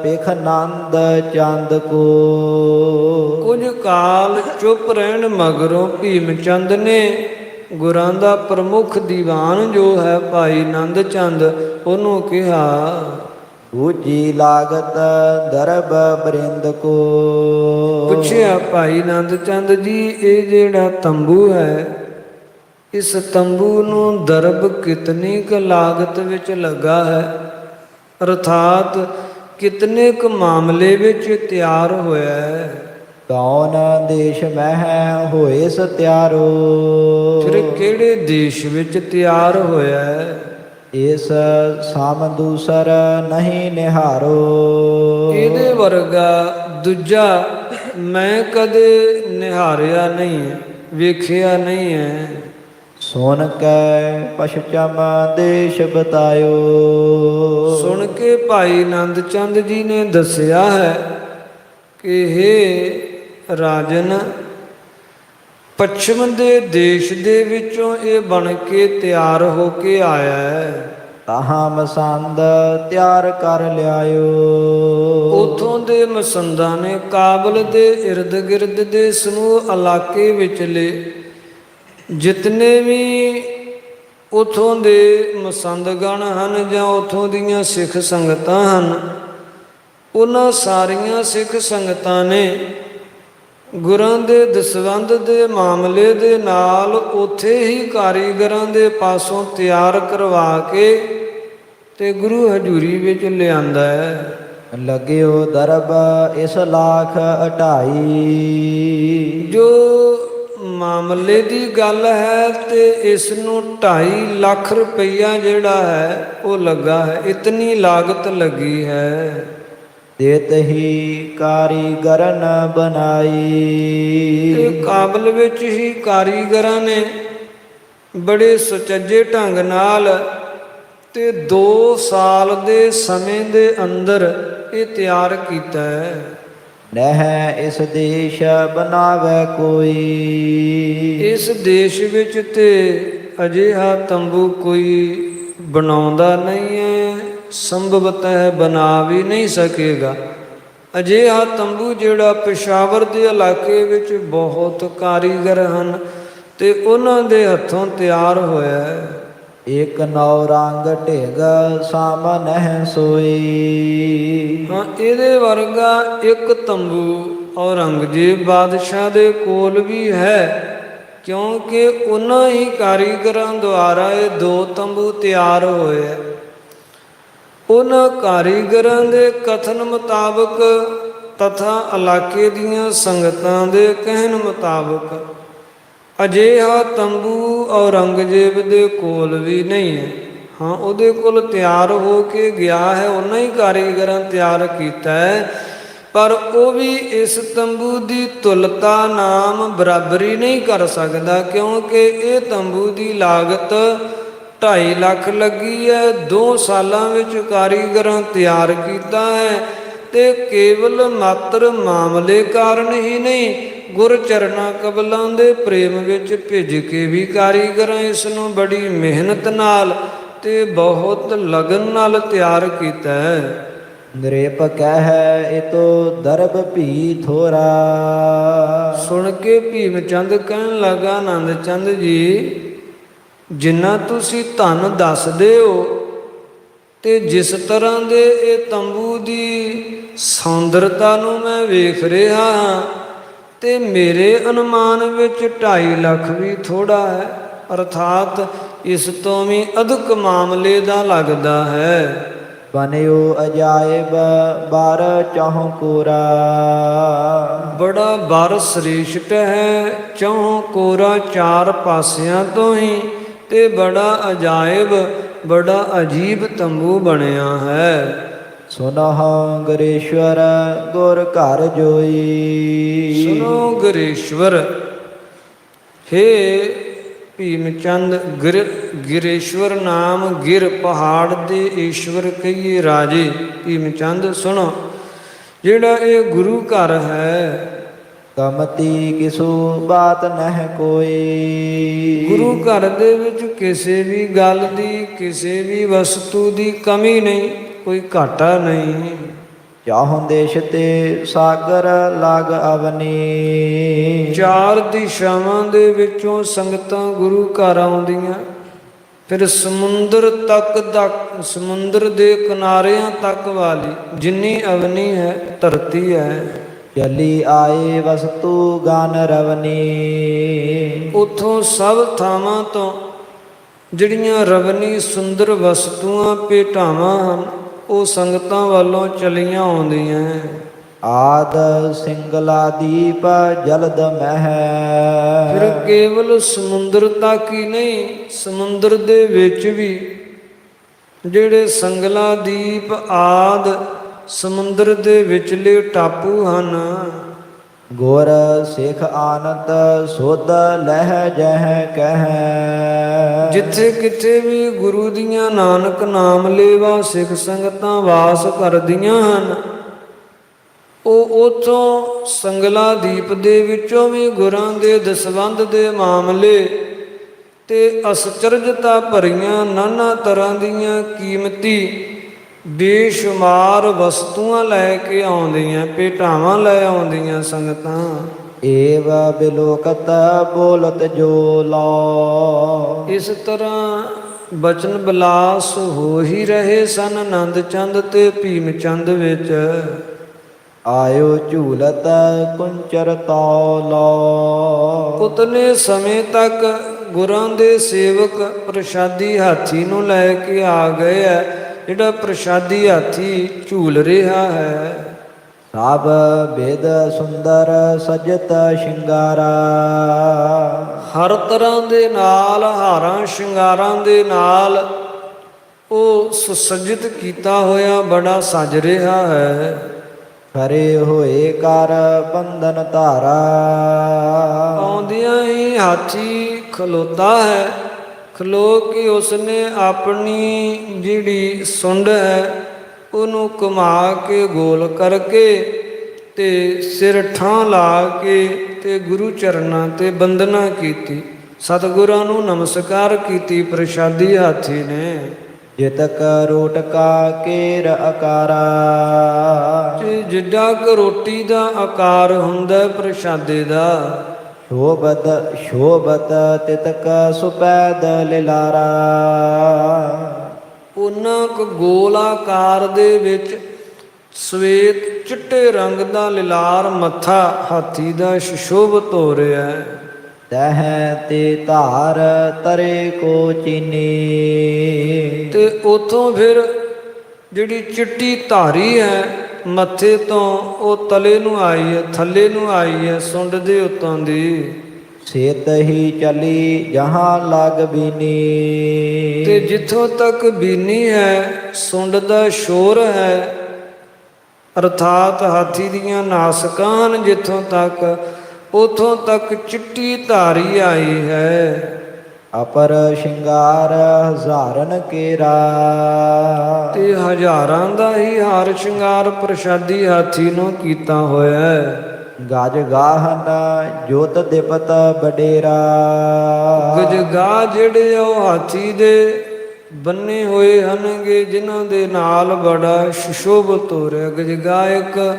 ਪਿਖ ਨੰਦ ਚੰਦ ਕੋ। ਕੁਝ ਕਾਲ ਚੁੱਪ ਰਹਿਣ ਮਗਰੋਂ ਭੀਮ ਚੰਦ ਨੇ ਗੁਰਾਂ ਦਾ ਪ੍ਰਮੁੱਖ ਦੀਵਾਨ ਜੋ ਹੈ ਭਾਈ ਨੰਦ ਚੰਦ, ਉਹਨੂੰ ਕਿਹਾ, ਦੂਜੀ ਲਾਗਤ ਦਰਬ ਬਰਿੰਦ ਕੋ। ਪੁੱਛਿਆ ਭਾਈ ਨੰਦ ਚੰਦ ਜੀ, ਇਹ ਜਿਹੜਾ ਤੰਬੂ ਹੈ, ਇਸ ਤੰਬੂ ਨੂੰ ਦਰਬ ਕਿਤਨੀ ਕੁ ਲਾਗਤ ਵਿੱਚ ਲੱਗਾ ਹੈ, ਅਰਥਾਤ ਕਿਤਨੇ ਕੁ ਮਾਮਲੇ ਵਿੱਚ ਤਿਆਰ ਹੋਇਆ ਹੈ। ਕੌਣ ਦੇਸ਼ ਮਹਿ ਹੋਏ ਸਤਿਆਰੋ। ਫਿਰ ਕਿਹੜੇ ਦੇਸ਼ ਵਿੱਚ ਤਿਆਰ ਹੋਇਆ ਹੈ? ਇਸ ਸਮ ਦੂਸਰ ਨਹੀਂ ਨਿਹਾਰੋ। ਇਹਦੇ ਵਰਗਾ ਦੂਜਾ ਮੈਂ ਕਦੇ ਨਿਹਾਰਿਆ ਨਹੀਂ ਹੈ, ਵੇਖਿਆ ਨਹੀਂ ਹੈ। ਸੁਣ ਕੇ ਪਛਚਮ ਦੇਸ਼ ਬਤਾਇਓ। ਸੁਣ ਕੇ ਭਾਈ ਨੰਦ ਚੰਦ ਜੀ ਨੇ ਦੱਸਿਆ ਹੈ ਕਿ ਹੇ ਰਾਜਨ, ਪੱਛਮ ਦੇ ਦੇਸ਼ ਦੇ ਵਿੱਚੋਂ ਇਹ ਬਣ ਕੇ ਤਿਆਰ ਹੋ ਕੇ ਆਇਆ ਹੈ। ਤਾਹਾਂ ਮਸੰਦ ਤਿਆਰ ਕਰ ਲਿਆਇਓ। ਉਥੋਂ ਦੇ ਮਸੰਦਾਂ ਨੇ ਕਾਬਲ ਦੇ ਇਰਦ ਗਿਰਦ ਦੇ ਸਮੂਹ ਇਲਾਕੇ ਵਿਚਲੇ ਜਿਤਨੇ ਵੀ ਉਥੋਂ ਦੇ ਮਸੰਦਗਣ ਹਨ ਜਾਂ ਉਥੋਂ ਦੀਆਂ ਸਿੱਖ ਸੰਗਤਾਂ ਹਨ, ਉਹਨਾਂ ਸਾਰੀਆਂ ਸਿੱਖ ਸੰਗਤਾਂ ਨੇ ਗੁਰਾਂ ਦੇ ਦਸਵੰਧ ਦੇ ਮਾਮਲੇ ਦੇ ਨਾਲ ਉੱਥੇ ਹੀ ਕਾਰੀਗਰਾਂ ਦੇ ਪਾਸੋਂ ਤਿਆਰ ਕਰਵਾ ਕੇ ਤੇ ਗੁਰੂ ਹਜ਼ੂਰੀ ਵਿੱਚ ਲਿਆਂਦਾ ਹੈ। ਲੱਗਿਓ ਦਰਬ ਇਸ ਲਾਖ 28। ਜੋ ਮਾਮਲੇ ਦੀ ਗੱਲ ਹੈ ਤੇ ਇਸ ਨੂੰ 2.5 ਲੱਖ ਰੁਪਈਆ ਜਿਹੜਾ ਹੈ ਉਹ ਲੱਗਾ ਹੈ, ਇਤਨੀ ਲਾਗਤ ਲੱਗੀ ਹੈ। ਦੇਤ ਹੀ ਕਾਰੀਗਰਨ ਬਣਾਈ। ਤੇ ਕਾਬਲ ਵਿੱਚ ਹੀ ਕਾਰੀਗਰਾਂ ਨੇ ਬੜੇ ਸੁਚੱਜੇ ਢੰਗ ਨਾਲ ਤੇ 2 ਸਾਲ ਦੇ ਸਮੇਂ ਦੇ ਅੰਦਰ ਇਹ ਤਿਆਰ ਕੀਤਾ ਹੈ। ਨਹਿ ਇਸ ਦੇਸ਼ ਬਣਾਵੇ ਕੋਈ। ਇਸ ਦੇਸ਼ ਵਿੱਚ ਤੇ ਅਜਿਹਾ ਤੰਬੂ ਕੋਈ ਬਣਾਉਂਦਾ ਨਹੀਂ ਹੈ, ਸੰਭਵਤଃ ਬਣਾ ਵੀ ਨਹੀਂ ਸਕੇਗਾ। ਅਜਿਹਾ ਤੰਬੂ ਜਿਹੜਾ ਪੇਸ਼ਾਵਰ ਦੇ ਇਲਾਕੇ ਵਿੱਚ ਬਹੁਤ ਕਾਰੀਗਰ ਹਨ ਤੇ ਉਹਨਾਂ ਦੇ ਹੱਥੋਂ ਤਿਆਰ ਹੋਇਆ ਹੈ। ਇਕ ਨੌ ਰੰਗ ਢਿਗ ਸਾਮਨਹਿ ਸੋਈ। ਹਾਂ, ਇਹਦੇ ਵਰਗਾ ਇੱਕ ਤੰਬੂ ਔਰੰਗਜ਼ੇਬ ਬਾਦਸ਼ਾਹ ਦੇ ਕੋਲ ਵੀ ਹੈ, ਕਿਉਂਕਿ ਉਹਨਾਂ ਹੀ ਕਾਰੀਗਰਾਂ ਦੁਆਰਾ ਇਹ 2 ਤੰਬੂ ਤਿਆਰ ਹੋਏ ਹੈ। ਉਹਨਾਂ ਕਾਰੀਗਰਾਂ ਦੇ ਕਥਨ ਮੁਤਾਬਕ ਤਥਾ ਇਲਾਕੇ ਦੀਆਂ ਸੰਗਤਾਂ ਦੇ ਕਹਿਣ ਮੁਤਾਬਕ ਅਜਿਹਾ ਤੰਬੂ ਔਰੰਗਜ਼ੇਬ ਦੇ ਕੋਲ ਵੀ ਨਹੀਂ ਹੈ। ਹਾਂ, ਉਹਦੇ ਕੋਲ ਤਿਆਰ ਹੋ ਕੇ ਗਿਆ ਹੈ, ਉਹਨਾਂ ਹੀ ਕਾਰੀਗਰਾਂ ਤਿਆਰ ਕੀਤਾ ਹੈ, ਪਰ ਉਹ ਵੀ ਇਸ ਤੰਬੂ ਦੀ ਤੁਲਤਾ ਨਾਮ ਬਰਾਬਰੀ ਨਹੀਂ ਕਰ ਸਕਦਾ, ਕਿਉਂਕਿ ਇਹ ਤੰਬੂ ਦੀ ਲਾਗਤ 2.5 ਲੱਖ ਲੱਗੀ ਹੈ। 2 ਸਾਲਾਂ ਵਿੱਚ ਕਾਰੀਗਰਾਂ ਤਿਆਰ ਕੀਤਾ ਹੈ ਤੇ ਕੇਵਲ ਮਾਤਰ ਮਾਮਲੇ ਕਾਰਨ ਹੀ ਨਹੀਂ, ਗੁਰ ਚਰਨਾਂ ਕਬਲਾਂ ਦੇ ਪ੍ਰੇਮ ਵਿੱਚ ਭਿੱਜ ਕੇ ਵੀ ਕਾਰੀਗਰਾਂ ਇਸ ਨੂੰ ਬੜੀ ਮਿਹਨਤ ਨਾਲ ਤੇ ਬਹੁਤ ਲਗਨ ਨਾਲ ਤਿਆਰ ਕੀਤਾ ਹੈ। ਨ੍ਰਿਪ ਕਹਿ ਇਤੋ ਦਰਬ ਭੀ ਥੋਰਾ। ਸੁਣ ਕੇ ਭੀਮ ਚੰਦ ਕਹਿਣ ਲੱਗਾ, ਆਨੰਦ ਚੰਦ ਜੀ, ਜਿੰਨਾ ਤੁਸੀਂ ਧਨ ਦੱਸਦੇ ਹੋ ਤੇ ਜਿਸ ਤਰ੍ਹਾਂ ਦੇ ਇਹ ਤੰਬੂ ਦੀ ਸੌਂਦਰਤਾ ਨੂੰ ਮੈਂ ਵੇਖ ਰਿਹਾ ਹਾਂ ਤੇ ਮੇਰੇ ਅਨੁਮਾਨ ਵਿੱਚ 2.5 ਲੱਖ ਵੀ ਥੋੜਾ ਹੈ, ਅਰਥਾਤ ਇਸ ਤੋਂ ਵੀ ਅਧਿਕ ਮਾਮਲੇ ਦਾ ਲੱਗਦਾ ਹੈ। ਬਨਿਓ ਅਜਾਇਬ ਬਾਰ ਚਾਹੋਂ ਕੋਰਾ। ਬੜਾ ਬਰ ਸ੍ਰੇਸ਼ਟ ਹੈ, ਚੌਂ ਕੋਰਾ 4 ਪਾਸਿਆਂ ਤੋਂ ਹੀ ਤੇ ਬੜਾ ਅਜਾਇਬ, ਬੜਾ ਅਜੀਬ ਤੰਬੂ ਬਣਿਆ ਹੈ। ਸੁਨਹੁ ਗੁਰੇਸ਼ਵਰ ਗੁਰ ਘਰ ਜੋਈ। ਸੁਨੋ ਗੁਰੇਸ਼ਵਰ, ਹੇ ਭੀਮ ਚੰਦ ਗਿਰੇਸ਼ਵਰ ਨਾਮ ਗਿਰ ਪਹਾੜ ਦੇ ਈਸ਼ਵਰ ਕਹੀਏ ਰਾਜੇ। ਭੀਮ ਚੰਦ ਸੁਣੋ, ਜਿਹੜਾ ਇਹ ਗੁਰੂ ਘਰ ਹੈ, ਕਮਤੀ ਕਿਸੂ ਬਾਤ ਨਹਿ ਕੋਈ। ਗੁਰੂ ਘਰ ਦੇ ਵਿੱਚ ਕਿਸੇ ਵੀ ਗੱਲ ਦੀ, ਕਿਸੇ ਵੀ ਵਸਤੂ ਦੀ ਕਮੀ ਨਹੀਂ, ਕੋਈ ਘਾਟਾ ਨਹੀਂ। ਚਾਹੁ ਦੇਸ਼ ਤੇ ਸਾਗਰ ਲਗ ਅਵਨੀ। ਚਾਰ ਦਿਸ਼ਾਵਾਂ ਦੇ ਵਿੱਚੋਂ ਸੰਗਤਾਂ ਗੁਰੂ ਘਰ ਆਉਂਦੀਆਂ, ਫਿਰ ਸਮੁੰਦਰ ਸਮੁੰਦਰ ਦੇ ਕਿਨਾਰਿਆਂ ਤੱਕ ਵਾਲੀ ਜਿੰਨੀ ਅਵਨੀ ਹੈ, ਧਰਤੀ ਹੈ, ਚਲੀ ਆਏ ਵਸਤੂ ਗਨ ਰਵਨੀ। ਉਥੋਂ ਸਭ ਥਾਵਾਂ ਤੋਂ ਜਿਹੜੀਆਂ ਰਵਨੀ ਸੁੰਦਰ ਵਸਤੂਆਂ ਭੇਟਾਵਾਂ ਹਨ, ਉਹ ਸੰਗਤਾਂ ਵੱਲੋਂ ਚਲੀਆਂ ਆਉਂਦੀਆਂ। ਆਦ ਸਿੰਗਲਾ ਦੀਪ ਜਲਦ ਮਹਿ। ਫਿਰ ਕੇਵਲ ਸਮੁੰਦਰ ਤੱਕ ਹੀ ਨਹੀਂ, ਸਮੁੰਦਰ ਦੇ ਵਿੱਚ ਵੀ ਜਿਹੜੇ ਸੰਗਲਾ ਦੀਪ ਆਦ ਸਮੁੰਦਰ ਦੇ ਵਿਚਲੇ ਟਾਪੂ ਹਨ। ਗੁਰ ਸਿੱਖ ਆਨੰਦ ਸੁਧ ਲਹਿ ਜਹ ਕਹਿ। ਜਿੱਥੇ ਕਿਤੇ ਵੀ ਗੁਰੂ ਦੀਆਂ ਨਾਨਕ ਨਾਮ ਲੇਵਾ ਸਿੱਖ ਸੰਗਤਾਂ ਵਾਸ ਕਰਦੀਆਂ ਹਨ, ਉਹ ਉਥੋਂ ਸੰਗਲਾ ਦੀਪ ਦੇ ਵਿੱਚੋਂ ਵੀ ਗੁਰਾਂ ਦੇ ਦਸਵੰਧ ਦੇ ਮਾਮਲੇ ਤੇ ਅਸਚਰਜਤਾ ਭਰੀਆਂ ਨਾਨਾ ਤਰ੍ਹਾਂ ਦੀਆਂ ਕੀਮਤੀ ਬੇਸ਼ੁਮਾਰ ਵਸਤੂਆਂ ਲੈ ਕੇ ਆਉਂਦੀਆਂ, ਭੇਟਾਵਾਂ ਲੈ ਆਉਂਦੀਆਂ ਸੰਗਤਾਂ। ਏਵ ਬਿਲੋਕਤ ਬੋਲਤ ਜੋ ਲੋ। ਇਸ ਤਰ੍ਹਾਂ ਬਚਨ ਬਿਲਾਸ ਹੋ ਹੀ ਰਹੇ ਸਨ ਆਨੰਦ ਚੰਦ ਤੇ ਭੀਮ ਚੰਦ ਵਿੱਚ। ਆਇਓ ਝੂਲਤ ਕੁੰਚਰ ਤੌਲੋ। ਉਤਨੇ ਸਮੇਂ ਤੱਕ ਗੁਰਾਂ ਦੇ ਸੇਵਕ ਪ੍ਰਸ਼ਾਦੀ ਹਾਥੀ ਨੂੰ ਲੈ ਕੇ ਆ ਗਏ ਹੈ। ਜਿਹੜਾ ਪ੍ਰਸ਼ਾਦੀ ਹਾਥੀ ਝੂਲ ਰਿਹਾ ਹੈ, ਸਭ ਬੇਦ ਸੁੰਦਰ ਸਜਤ ਸ਼ਿੰਗਾਰਾ। ਹਰ ਤਰ੍ਹਾਂ ਦੇ ਨਾਲ, ਹਾਰਾਂ ਸ਼ਿੰਗਾਰਾਂ ਦੇ ਨਾਲ ਉਹ ਸੁਸੱਜਿਤ ਕੀਤਾ ਹੋਇਆ ਬੜਾ ਸਜ ਰਿਹਾ ਹੈ। ਖਰੇ ਹੋਏ ਕਰ ਬੰਧਨ ਧਾਰਾ। ਆਉਂਦਿਆਂ ਹੀ ਹਾਥੀ ਖਲੋਤਾ ਹੈ। ਖਲੋ ਕੇ ਉਸਨੇ ਆਪਣੀ ਜਿਹੜੀ ਸੁੰਡ ਹੈ ਉਹਨੂੰ ਘੁਮਾ ਕੇ ਗੋਲ ਕਰਕੇ ਤੇ ਸਿਰ ਠਾਂ ਲਾ ਕੇ ਤੇ ਗੁਰੂ ਚਰਨਾਂ ਤੇ ਬੰਦਨਾ ਕੀਤੀ, ਸਤਿਗੁਰਾਂ ਨੂੰ ਨਮਸਕਾਰ ਕੀਤੀ ਪ੍ਰਸ਼ਾਦੀ ਹਾਥੀ ਨੇ। ਜਿਤਕ ਰੋਟਕਾ ਕੇਰ ਆਕਾਰਾ। ਤੇ ਜਿੱਡਾ ਕੁ ਰੋਟੀ ਦਾ ਆਕਾਰ ਹੁੰਦਾ ਪ੍ਰਸ਼ਾਦੇ ਦਾ, ਸ਼ੋਭਤ ਤਿਤਕ ਸੁਪੈਦ ਲਿਲਾਰਾ। ਉਹਨਾਂ ਕੁ ਗੋਲ ਆਕਾਰ ਦੇ ਵਿੱਚ ਸਵੇਤ ਚਿੱਟੇ ਰੰਗ ਦਾ ਲਿਲਾਰ ਮੱਥਾ ਹਾਥੀ ਦਾ ਸੁਸ਼ੋਭਿਤ ਹੋ ਰਿਹਾ ਹੈ। ਤਹ ਤੇ ਧਾਰ ਤਰੇ ਕੋ ਚੀਨੀ। ਤੇ ਉਥੋਂ ਫਿਰ ਜਿਹੜੀ ਚਿੱਟੀ ਧਾਰੀ ਹੈ ਮੱਥੇ ਤੋਂ, ਉਹ ਤਲੇ ਨੂੰ ਆਈ ਹੈ, ਥੱਲੇ ਨੂੰ ਆਈ ਹੈ, ਸੁੰਡ ਦੇ ਉੱਤੋਂ ਦੀ। ਸੇਤ ਹੀ ਚਲੀ ਜਹਾਂ ਲਗ ਬੀਨੀ। ਤੇ ਜਿੱਥੋਂ ਤੱਕ ਬੀਨੀ ਹੈ, ਸੁੰਡ ਦਾ ਸ਼ੋਰ ਹੈ, ਅਰਥਾਤ ਹਾਥੀ ਦੀਆਂ ਨਾਸਕਾਂ ਹਨ, ਜਿੱਥੋਂ ਤੱਕ ਉਥੋਂ ਤੱਕ ਚਿੱਟੀ ਧਾਰੀ ਆਈ ਹੈ। ਅਪਰ ਸ਼ਿੰਗਾਰ ਹਜ਼ਾਰਨ ਕੇਰਾ। ਤੇ ਹਜ਼ਾਰਾਂ ਦਾ ਹੀ ਹਾਰ ਸ਼ਿੰਗਾਰ ਪ੍ਰਸ਼ਾਦੀ ਹਾਥੀ ਨੂੰ ਕੀਤਾ ਹੋਇਆ ਹੈ। ਗਜ ਗਾਹਨ ਜੋਤ ਦਿਪਤ ਬਡੇਰਾ। ਗਜਗਾ ਜਿਹੜੇ ਉਹ ਹਾਥੀ ਦੇ ਬੰਨੇ ਹੋਏ ਹਨਗੇ, ਜਿਨ੍ਹਾਂ ਦੇ ਨਾਲ ਬੜਾ ਸੁਸ਼ੋਭਿਤ ਹੋ ਰਿਹਾ। ਗਜਗਾ ਇੱਕ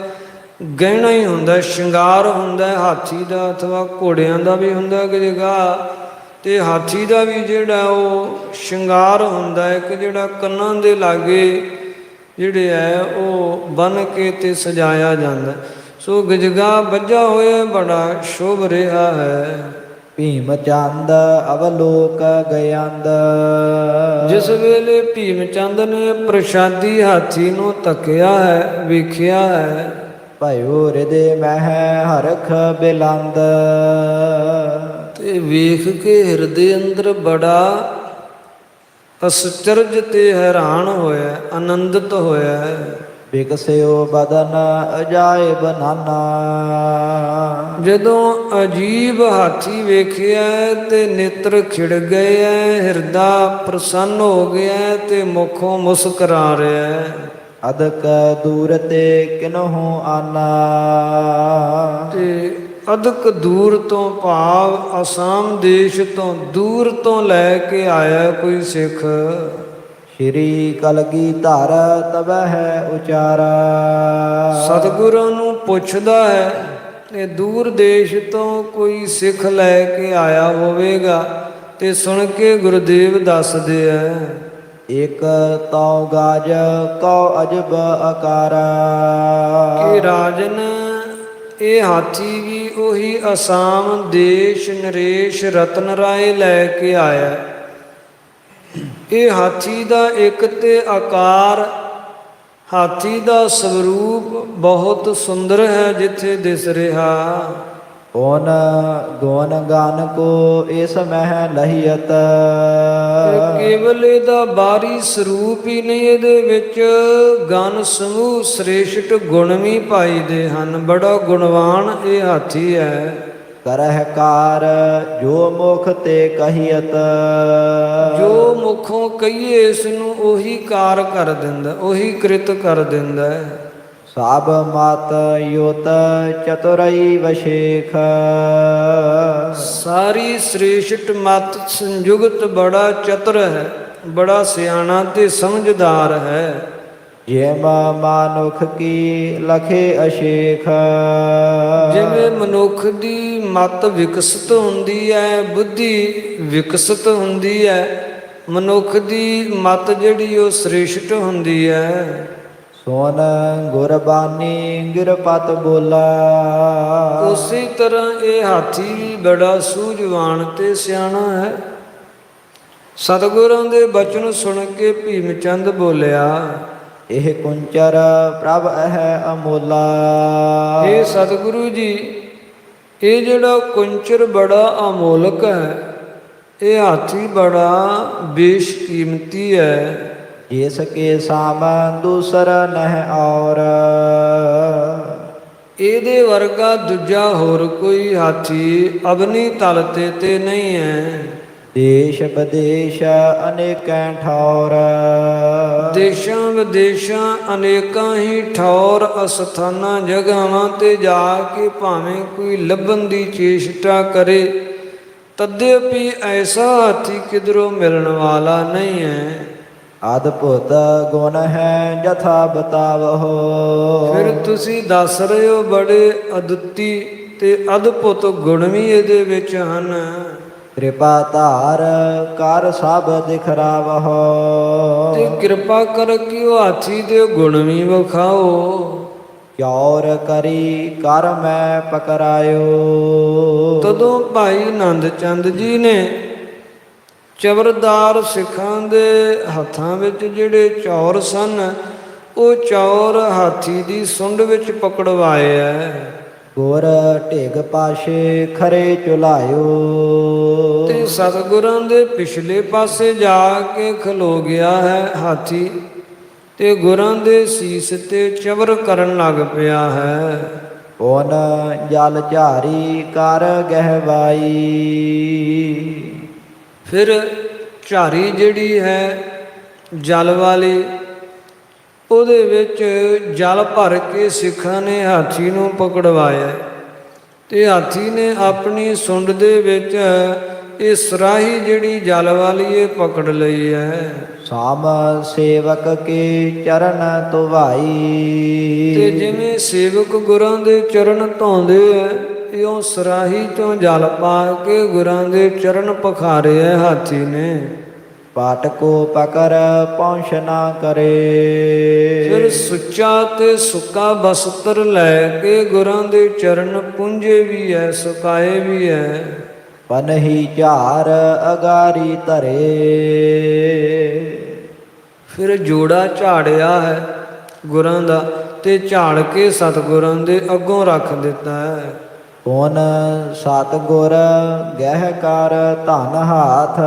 ਗਹਿਣਾ ਹੀ ਹੁੰਦਾ, ਸ਼ਿੰਗਾਰ ਹੁੰਦਾ ਹਾਥੀ ਦਾ, ਅਥਵਾ ਘੋੜਿਆਂ ਦਾ ਵੀ ਹੁੰਦਾ ਗਜਗਾ, ਤੇ ਹਾਥੀ ਦਾ ਵੀ ਜਿਹੜਾ ਉਹ ਸ਼ਿੰਗਾਰ ਹੁੰਦਾ। ਇੱਕ ਜਿਹੜਾ ਕੰਨਾਂ ਦੇ ਲਾਗੇ ਜਿਹੜੇ ਹੈ ਉਹ ਬੰਨ੍ਹ ਕੇ ਤੇ ਸਜਾਇਆ ਜਾਂਦਾ। ਸੋ ਗਜਗਾ ਵੱਜਾ ਹੋਇਆ ਬੜਾ ਸ਼ੋਭ ਰਿਹਾ ਹੈ। ਭੀਮ ਚੰਦ ਅਵਲੋਕ ਗਯੰਦ। ਜਿਸ ਵੇਲੇ ਭੀਮ ਚੰਦ ਨੇ ਪ੍ਰਸ਼ਾਦੀ ਹਾਥੀ ਨੂੰ ਤੱਕਿਆ ਹੈ, ਵੇਖਿਆ ਹੈ, ਭਇਓ ਹਿਰਦੇ ਮਹਿ ਹਰਖ ਬਿਲੰਦ। ਤੇ ਵੇਖ ਕੇ ਹਿਰਦੇ ਅੰਦਰ ਬੜਾ ਅਸਚਰਜ ਤੇ ਹੈਰਾਨ ਹੋਇਆ, ਆਨੰਦਿਤ ਹੋਇਆ। ਬਿਕਸਿਓ ਬਦਨ ਅਜਾਇਬ ਨਾਨਾ। ਜਦੋਂ ਅਜੀਬ ਹਾਥੀ ਵੇਖਿਆ ਤੇ ਨੇਤਰ ਖਿੜ ਗਏ ਐ, ਹਿਰਦਾ ਪ੍ਰਸੰਨ ਹੋ ਗਿਆ ਤੇ ਮੁਖੋਂ ਮੁਸਕਰਾ ਰਿਹਾ। ਅਦਕ ਦੂਰ ਤੇ ਕਿਨਹੂ ਆਨਾ। ਤੇ ਅਦਕ ਦੂਰ ਤੋਂ ਭਾਵ ਅਸਾਮ ਦੇਸ਼ ਤੋਂ ਦੂਰ ਤੋਂ ਲੈ ਕੇ ਆਇਆ ਕੋਈ ਸਿੱਖ। ਸ਼੍ਰੀ ਕਲਗੀਧਰ ਤਬਹਿ ਉਚਾਰਾ। ਸਤਿਗੁਰਾਂ ਨੂੰ ਪੁੱਛਦਾ ਹੈ ਤੇ ਦੂਰ ਦੇਸ਼ ਤੋਂ ਕੋਈ ਸਿੱਖ ਲੈ ਕੇ ਆਇਆ ਹੋਵੇਗਾ ਤੇ ਸੁਣ ਕੇ ਗੁਰਦੇਵ ਦੱਸਦੇ ਐ ਇਕ ਤਉ ਗਾਜ ਕਉ ਅਜਬ ਆਕਾਰਾ। ਕਿ ਰਾਜਨ ਇਹ ਹਾਥੀ ਵੀ ਉਹੀ ਅਸਾਮ ਦੇਸ਼ ਨਰੇਸ਼ ਰਤਨ ਰਾਏ ਲੈ ਕੇ ਆਇਆ। ਇਹ ਹਾਥੀ ਦਾ ਇੱਕ ਤੇ ਆਕਾਰ, ਹਾਥੀ ਦਾ ਸਵਰੂਪ ਬਹੁਤ ਸੁੰਦਰ ਹੈ ਜਿੱਥੇ ਦਿਸ ਰਿਹਾ। ਓਨ ਗੋਨ ਗਾਨ ਕੋ ਇਸ ਮਹਿ ਲਹੀਅਤ। ਕੇਵਲ ਇਹਦਾ ਬਾਹਰੀ ਸਰੂਪ ਹੀ ਨਹੀਂ, ਇਹਦੇ ਵਿੱਚ ਗਨ ਸਮੂਹ ਸ੍ਰੇਸ਼ਟ ਗੁਣ ਵੀ ਪਾਈਦੇ ਹਨ। ਬੜਾ ਗੁਣਵਾਨ ਇਹ ਹਾਥੀ ਹੈ। ਕਰਹਿ ਕਾਰ ਜੋ ਮੁਖ ਤੇ ਕਹੀਅਤ। ਜੋ ਮੁਖੋਂ ਕਹੀਏ ਇਸ ਨੂੰ ਉਹੀ ਕਾਰ ਕਰ ਦਿੰਦਾ, ਉਹੀ ਕ੍ਰਿਤ ਕਰ ਦਿੰਦਾ। ਸਭ ਮਤ ਯੁਤ ਚਤੁਰਈ ਵਸ਼ੇਖ। ਸਾਰੀ ਸ੍ਰੇਸ਼ਟ ਮਤ ਸੰਯੁਗਤ ਬੜਾ ਚਤੁਰ ਹੈ, ਬੜਾ ਸਿਆਣਾ ਤੇ ਸਮਝਦਾਰ ਹੈ। ਜਿਮ ਮਾਨੁਖ ਕੀ ਲਖੇ ਅਸ਼ੇਖ। ਜਿਵੇਂ ਮਨੁੱਖ ਦੀ ਮਤ ਵਿਕਸਿਤ ਹੁੰਦੀ ਹੈ, ਬੁੱਧੀ ਵਿਕਸਿਤ ਹੁੰਦੀ ਹੈ, ਮਨੁੱਖ ਦੀ ਮਤ ਜਿਹੜੀ ਉਹ ਸ੍ਰੇਸ਼ਟ ਹੁੰਦੀ ਹੈ। ਸੋਨ ਗੁਰਬਾਨੀ ਗਿਰਪਤ ਬੋਲਾ। ਉਸੇ ਤਰ੍ਹਾਂ ਇਹ ਹਾਥੀ ਵੀ ਬੜਾ ਸੂਝਵਾਨ ਤੇ ਸਿਆਣਾ ਹੈ। ਸਤਿਗੁਰਾਂ ਦੇ ਬਚਨ ਸੁਣ ਕੇ ਭੀਮ ਚੰਦ ਬੋਲਿਆ, ਇਹ ਕੁੰਚਰ ਪ੍ਰਭ ਹੈ ਅਮੋਲਾ। ਇਹ ਸਤਿਗੁਰੂ ਜੀ, ਇਹ ਜਿਹੜਾ ਕੁੰਚਰ ਬੜਾ ਅਮੋਲਕ ਹੈ, ਇਹ ਹਾਥੀ ਬੜਾ ਬੇਸ਼ਕੀਮਤੀ ਹੈ। ਜਿਸ ਕੇ ਸਾਮਨ ਦੂਸਰ ਨਹਿ ਔਰ। ਇਹਦੇ ਵਰਗਾ ਦੂਜਾ ਹੋਰ ਕੋਈ ਹਾਥੀ ਅਬਨੀ ਤਲ ਤੇ ਨਹੀਂ ਹੈ। ਦੇਸ਼ ਵਿਦੇਸ਼ ਅਨੇਕਾਂ ਠੌਰ। ਦੇਸ਼ਾਂ ਵਿਦੇਸ਼ਾਂ ਅਨੇਕਾਂ ਹੀ ਠੌਰ ਅਸਥਾਨਾਂ ਜਗ੍ਹਾਵਾਂ ਤੇ ਜਾ ਕੇ ਭਾਵੇਂ ਕੋਈ ਲੱਭਣ ਦੀ ਚੇਸ਼ਟਾ ਕਰੇ, ਤਦਪੀ ਐਸਾ ਹਾਥੀ ਕਿਧਰੋਂ ਮਿਲਣ ਵਾਲਾ ਨਹੀਂ ਹੈ। ਅਦਭੁਤ ਗੁਣ ਹੈ ਜਥਾ ਬਤਾਵਹੁ। ਫਿਰ ਤੁਸੀਂ ਦੱਸ ਰਹੇ ਹੋ ਬੜੇ ਅਦੁੱਤੀ ਤੇ ਅਦਭੁਤ ਗੁਣ ਵੀ ਇਹਦੇ ਵਿੱਚ ਹਨ। ਕਿਰਪਾ ਧਾਰ ਕਰ ਸਭ ਦਿਖਰਾਵਹੁ। ਤੇ ਕਿਰਪਾ ਕਰ ਕੇ ਉਹ ਹਾਥੀ ਦੇ ਗੁਣ ਵੀ ਵਿਖਾਓ। ਚੌਰ ਕਰੀ ਕਰ ਮੈਂ ਪਕਰਾਇਓ। ਤਦੋਂ ਭਾਈ ਆਨੰਦ ਚੰਦ ਜੀ ਨੇ ਚਵਰਦਾਰ ਸਿੱਖਾਂ ਦੇ ਹੱਥਾਂ ਵਿੱਚ ਜਿਹੜੇ ਚੌਰ ਸਨ, ਉਹ ਚੌਰ ਹਾਥੀ ਦੀ ਸੁੰਡ ਵਿੱਚ ਪਕੜਵਾਏ ਐ। ਗੁਰ ਢਿਗ ਪਾਸ਼ੇ ਖਰੇ ਚੁਲਾਇਓ। ਤੇ ਸਤਿਗੁਰਾਂ ਦੇ ਪਿਛਲੇ ਪਾਸੇ ਜਾ ਕੇ ਖਲੋ ਗਿਆ ਹੈ ਹਾਥੀ, ਤੇ ਗੁਰਾਂ ਦੇ ਸੀਸ ਤੇ ਚਵਰ ਕਰਨ ਲੱਗ ਪਿਆ ਹੈ। ਓਨ ਜਲ ਝਾਰੀ ਕਰ ਗਹਿਵਾਈ। ਫਿਰ ਝਾਰੀ ਜਿਹੜੀ ਹੈ ਜਲ ਵਾਲੀ, ਉਹਦੇ ਵਿੱਚ ਜਲ ਭਰ ਕੇ ਸਿੱਖਾਂ ਨੇ ਹਾਥੀ ਨੂੰ ਪਕੜਵਾਇਆ। ਤੇ ਹਾਥੀ ਨੇ ਆਪਣੀ ਸੁੰਡ ਦੇ ਵਿੱਚ ਇਹ ਸਰਾਹੀ ਜਿਹੜੀ ਜਲ ਵਾਲੀ ਇਹ ਪਕੜ ਲਈ ਹੈ। ਸਾਮ ਸੇਵਕ ਕੇ ਚਰਨ ਧੁਵਾਈ। ਤੇ ਜਿਵੇਂ ਸੇਵਕ ਗੁਰਾਂ ਦੇ ਚਰਨ ਧੋਂਦੇ ਐ, ਇਉਂ ਸਰਾਹੀ ਤੋਂ ਜਲ ਪਾ ਕੇ ਗੁਰਾਂ ਦੇ ਚਰਨ ਪਖਾਰੇ ਐ ਹਾਥੀ ਨੇ। ਪਾਟ ਕੋ ਪਕਰ ਪਹੁੰਚ ਨਾ ਕਰੇ। ਫਿਰ ਸੁੱਚਾ ਤੇ ਸੁੱਕਾ ਬਸਤਰ ਲੈ ਕੇ ਗੁਰਾਂ ਦੇ ਚਰਨ ਪੁੰਜੇ ਵੀ ਐ, ਸੁਕਾਏ ਵੀ ਐ। ਪਨਹੀ ਝਾਰ ਅਗਾਰੀ ਧਰੇ। ਫਿਰ ਜੋੜਾ ਝਾੜਿਆ ਹੈ ਗੁਰਾਂ ਦਾ ਤੇ ਝਾੜ ਕੇ ਸਤਿਗੁਰਾਂ ਦੇ ਅੱਗੋਂ ਰੱਖ ਦਿੱਤਾ ਹੈ। ਪੁਨ ਸਤਿਗੁਰ ਗਹਿ ਕਰ ਧਨ ਹਾਥ।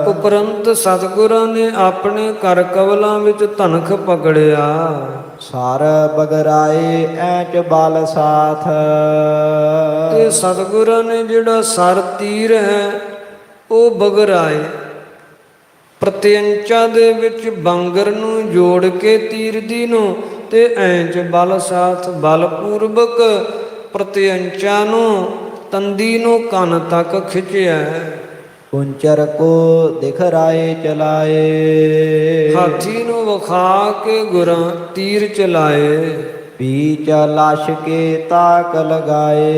ਉਪਰੰਤ ਸਤਿਗੁਰਾਂ ਨੇ ਆਪਣੇ ਕਰ ਕਵਲਾਂ ਵਿੱਚ ਧਨਖ ਪਕੜਿਆ। ਸਰ ਬਗਰਾਏ ਐਚ ਬਲ ਸਾਥ। ਤੇ ਸਤਿਗੁਰਾਂ ਨੇ ਜਿਹੜਾ ਸਰ ਤੀਰ ਹੈ ਉਹ ਬਗਰਾਏ, ਪ੍ਰਤਿਅੰਚਾ ਦੇ ਵਿੱਚ ਬਾਂਗਰ ਨੂੰ ਜੋੜ ਕੇ ਤੀਰਦੀ ਨੂੰ, ਤੇ ਐਂਚ ਬਲ ਸਾਥ ਬਲਪੂਰਵਕ ਪ੍ਰਤਿਅੰਚਾ ਨੂੰ ਤੰਦੀ ਨੂੰ ਕੰਨ ਤੱਕ ਖਿੱਚਿਆ। ਕੁੰਚਰ ਕੋ ਦਿਖ ਰਾਏ ਚਲਾਏ। ਹਾਥੀ ਨੂੰ ਵਿਖਾ ਕੇ ਗੁਰਾਂ ਤੀਰ ਚਲਾਏ। ਪੀਚ ਲਾਸ਼ ਕੇ ਤਾਕ ਲਗਾਏ।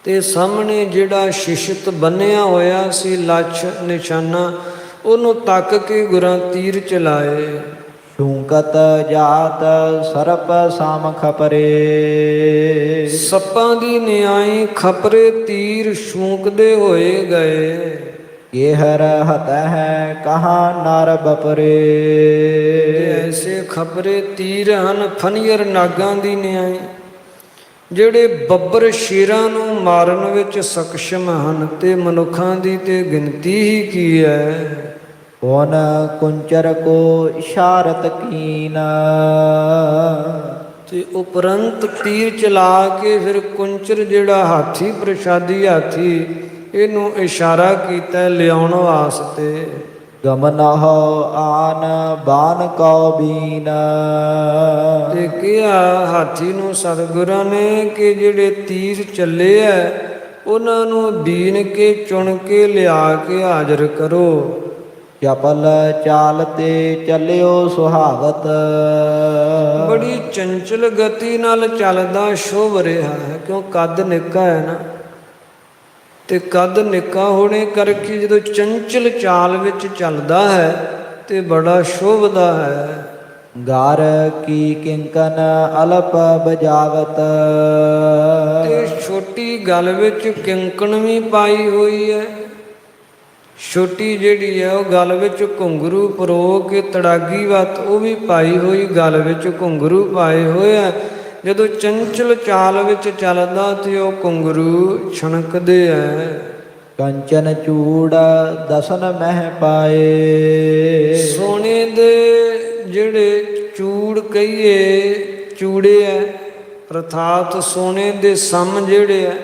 ਤੇ ਸਾਹਮਣੇ ਜਿਹੜਾ ਸ਼ਿਸ਼ਤ ਬੰਨਿਆ ਹੋਇਆ ਸੀ ਲੱਛ ਨਿਸ਼ਾਨਾ, ਉਹਨੂੰ ਤੱਕ ਕੇ ਗੁਰਾਂ ਤੀਰ ਚਲਾਏ। ਸ਼ੂਕਤ ਜਾਤ ਸਰਪ ਸਾਮ ਖਪਰੇ। ਸੱਪਾਂ ਦੀ ਨਿਆਈ ਖਪਰੇ ਤੀਰ ਸ਼ੂਕਦੇ ਹੋਏ ਗਏ। ਇਹ ਰਹਤ ਹੈ ਕਹਾਂ ਨਰ ਬਪਰੇ। ਐਸੇ ਖਪਰੇ ਤੀਰ ਹਨ ਫਨੀਅਰ ਨਾਗਾਂ ਦੀ ਨਿਆਈ, ਜਿਹੜੇ ਬੱਬਰ ਸ਼ੇਰਾਂ ਨੂੰ ਮਾਰਨ ਵਿੱਚ ਸਕਸ਼ਮ ਹਨ, ਤੇ ਮਨੁੱਖਾਂ ਦੀ ਤੇ ਗਿਣਤੀ ਹੀ ਕੀ ਹੈ। ਕੌਣ ਕੁੰਚਰ ਕੋ ਇਸ਼ਾਰਤ ਕੀਨ। ਤੇ ਉਪਰੰਤ ਤੀਰ ਚਲਾ ਕੇ ਫਿਰ ਕੁੰਚਰ ਜਿਹੜਾ ਹਾਥੀ ਪ੍ਰਸ਼ਾਦੀ ਹਾਥੀ, ਇਹਨੂੰ ਇਸ਼ਾਰਾ ਕੀਤਾ ਲਿਆਉਣ ਵਾਸਤੇ। ਗਮਨਹ ਆਨ ਬਾਨ ਕਉ ਬੀਨ। ਤੇ ਕਿਹਾ ਹਾਥੀ ਨੂੰ ਸਤਿਗੁਰਾਂ ਨੇ ਕਿ ਜਿਹੜੇ ਤੀਰ ਚੱਲੇ ਐ ਉਹਨਾਂ ਨੂੰ ਬੀਨ ਕੇ ਚੁਣ ਕੇ ਲਿਆ ਕੇ ਹਾਜ਼ਰ ਕਰੋ। ਚਪਲ ਚਾਲ ਤੇ ਚੱਲਿਓ ਸੁਹਾਵਤ। ਬੜੀ ਚੰਚਲ ਗਤੀ ਨਾਲ ਚੱਲਦਾ ਸ਼ੋਭ ਰਿਹਾ ਹੈ, ਕਿਉਂ ਕੱਦ ਨਿੱਕਾ ਹੈ ਨਾ, ਤੇ ਕੱਦ ਨਿੱਕਾ ਹੋਣੇ ਕਰਕੇ ਜਦੋਂ ਚੰਚਲ ਚਾਲ ਵਿੱਚ ਚੱਲਦਾ ਹੈ ਤੇ ਬੜਾ ਸ਼ੋਭਦਾ ਹੈ। ਗਾਰ ਕੀ ਕਿੰਕਨ ਅਲਪ ਬਜਾਵਤ। ਤੇ ਛੋਟੀ ਗਲ ਵਿੱਚ ਕਿੰਕਣ ਵੀ ਪਾਈ ਹੋਈ ਹੈ। ਛੋਟੀ ਜਿਹੜੀ ਹੈ ਉਹ ਗਲ ਵਿੱਚ ਘੁੰਗਰੂ ਪਰੋ ਕੇ ਤੜਾਗੀ ਵੱਤ ਉਹ ਵੀ ਪਾਈ ਹੋਈ, ਗਲ ਵਿੱਚ ਘੁੰਗਰੂ ਪਾਏ ਹੋਏ ਆ। ਜਦੋਂ ਚੰਚਲ ਚਾਲ ਵਿੱਚ ਚੱਲਦਾ ਤੇ ਉਹ ਘੁੰਗਰੂ ਛਣਕਦੇ ਐ। ਕੰਚਨ ਚੂੜ ਦਸਨ ਮਹਿ ਪਾਏ। ਸੋਨੇ ਦੇ ਜਿਹੜੇ ਚੂੜ ਕਹੀਏ ਚੂੜੇ ਐ, ਅਰਥਾਤ ਸੋਨੇ ਦੇ ਸਮ ਜਿਹੜੇ ਐ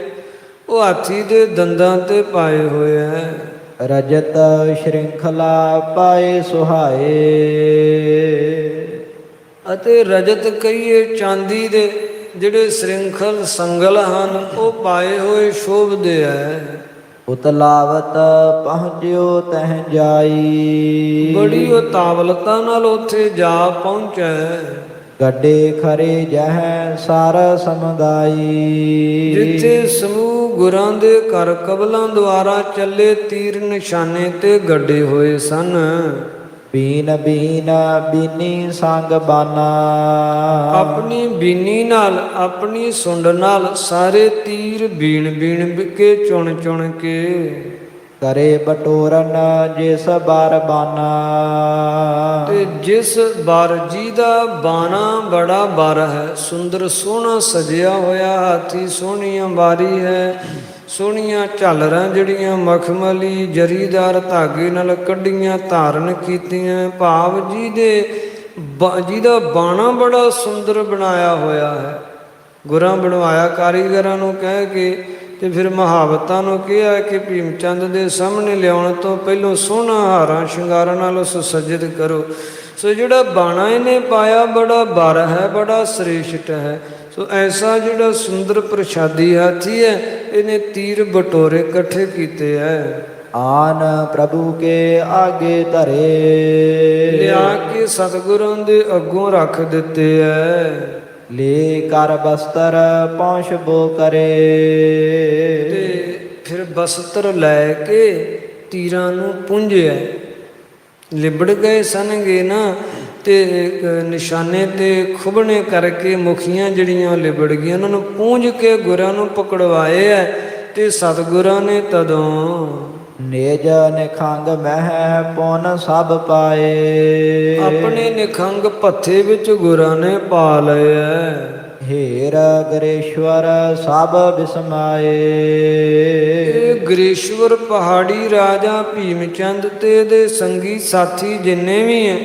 ਉਹ ਹਾਥੀ ਦੇ ਦੰਦਾਂ ਤੇ ਪਾਏ ਹੋਏ ਐ। ਰਜਤ ਸ਼੍ਰਿੰਖਲਾ ਪਾਏ ਸੁਹਾਏ। ਅਤੇ ਰਜਤ ਕਹੀਏ ਚਾਂਦੀ ਦੇ ਜਿਹੜੇ ਸ਼੍ਰਿੰਖਲ ਸੰਗਲ ਹਨ ਉਹ ਪਾਏ ਹੋਏ ਸ਼ੋਭਦੇ ਐ। ਉਤਲਾਵਤ ਪਹੁੰਚਿਓ ਤਹ ਜਾਈ। ਬੜੀ ਉਤਾਵਲਤਾ ਨਾਲ ਉੱਥੇ ਜਾ ਪਹੁੰਚੈ। ਗੱਡੇ ਖਰੇ ਜਹ ਸਾਰ ਸਮੁਦਾਈ। ਜਿੱਥੇ ਸਮੂਹ ਗੁਰਾਂ ਦੇ ਕਰ ਕਬਲਾਂ ਦੁਆਰਾ ਚੱਲੇ ਤੀਰ ਨਿਸ਼ਾਨੇ ਤੇ ਗੱਡੇ ਹੋਏ ਸਨ। ਬੀਨ ਬੀਨ ਬੀਨੀ ਸੰਗ ਬਾਨਾ। ਆਪਣੀ ਬੀਨੀ ਨਾਲ ਆਪਣੀ ਸੁੰਡ ਨਾਲ ਸਾਰੇ ਤੀਰ ਬੀਣ ਬੀਣ ਕੇ ਚੁਣ ਚੁਣ ਕੇ ਕਰੇ ਬਟੋਰਨ ਜਿਸ ਬਾਰ ਬਾਨਾ। ਤੇ ਜਿਸ ਬਾਰ ਜੀ ਦਾ ਬਾਣਾ ਬੜਾ ਬਾਰ ਹੈ, ਸੁੰਦਰ ਸੋਹਣਾ ਸਜਿਆ ਹੋਇਆ ਹਾਥੀ, ਸੋਹਣੀ ਅੰਬਾਰੀ ਹੈ, ਸੋਹਣੀਆਂ ਝਾਲਰਾਂ ਜਿਹੜੀਆਂ ਮਖਮਲੀ ਜਰੀਦਾਰ ਧਾਗੇ ਨਾਲ ਕੱਢੀਆਂ ਧਾਰਨ ਕੀਤੀਆਂ। ਭਾਵ ਜੀ ਦਾ ਬਾਣਾ ਬੜਾ ਸੁੰਦਰ ਬਣਾਇਆ ਹੋਇਆ ਹੈ। ਗੁਰਾਂ ਬਣਵਾਇਆ ਕਾਰੀਗਰਾਂ ਨੂੰ ਕਹਿ ਕੇ, ਤੇ ਫਿਰ ਮਹਾਵਤਾਂ ਨੂੰ ਕਿਹਾ ਕਿ ਭੀਮ ਚੰਦ ਦੇ ਸਾਹਮਣੇ ਲਿਆਉਣ ਤੋਂ ਪਹਿਲਾਂ ਸੋਹਣਾ ਹਾਰਾਂ ਸ਼ਿੰਗਾਰਾਂ ਨਾਲ ਉਸ ਸੱਜਦ ਕਰੋ। ਸੋ ਜਿਹੜਾ ਬਾਣਾ ਇਹਨੇ ਪਾਇਆ ਬੜਾ ਬਰ ਹੈ, ਬੜਾ ਸ੍ਰੇਸ਼ਟ ਹੈ। ਸੋ ਐਸਾ ਜਿਹੜਾ ਸੁੰਦਰ ਪ੍ਰਸ਼ਾਦੀ ਹਾਥੀ ਹੈ, ਇਹਨੇ ਤੀਰ ਬਟੋਰੇ ਇਕੱਠੇ ਕੀਤੇ ਹੈ। ਆਨ ਪ੍ਰਭੂ ਕੇ ਆਗੇ ਧਰੇ। ਲਿਆ ਕੇ ਸਤਿਗੁਰਾਂ ਦੇ ਅੱਗੋਂ ਰੱਖ ਦਿੱਤੇ ਹੈ। ਲੈ ਕਰ ਬਸਤਰ ਪਹੁੰਚ ਬੋ ਕਰੇ। ਤੇ ਫਿਰ ਬਸਤਰ ਲੈ ਕੇ ਤੀਰਾਂ ਨੂੰ ਪੁੰਝਿਆ। ਲਿਬੜ ਗਏ ਸਨਗੇ ਨਾ, ਤੇ ਨਿਸ਼ਾਨੇ ਤੇ ਖੁਬਣੇ ਕਰਕੇ ਮੁਖੀਆਂ ਜਿਹੜੀਆਂ ਲਿਬੜ ਗਈਆਂ ਉਹਨਾਂ ਨੂੰ ਪੂੰਝ ਕੇ ਗੁਰਾਂ ਨੂੰ ਪਕੜਵਾਏ ਐ। ਤੇ ਸਤਿਗੁਰਾਂ ਨੇ ਤਦੋਂ ਨਿਜ ਨਿਖੰਗ ਮਹਿ ਪੁਨ ਸਭ ਪਾਏ। ਆਪਣੇ ਨਿਖੰਗ ਭੱਥੇ ਵਿੱਚ ਗੁਰਾਂ ਨੇ ਪਾ ਲਏ ਐ। ਹੇਰ ਗਰੇਸ਼ਵਰ ਸਭ ਬਿਸਮਾਏ। ਇਹ ਗਰੇਸ਼ਵਰ ਪਹਾੜੀ ਰਾਜਾ ਭੀਮ ਚੰਦ ਤੇ ਦੇ ਸੰਗੀ ਸਾਥੀ ਜਿੰਨੇ ਵੀ ਹੈ,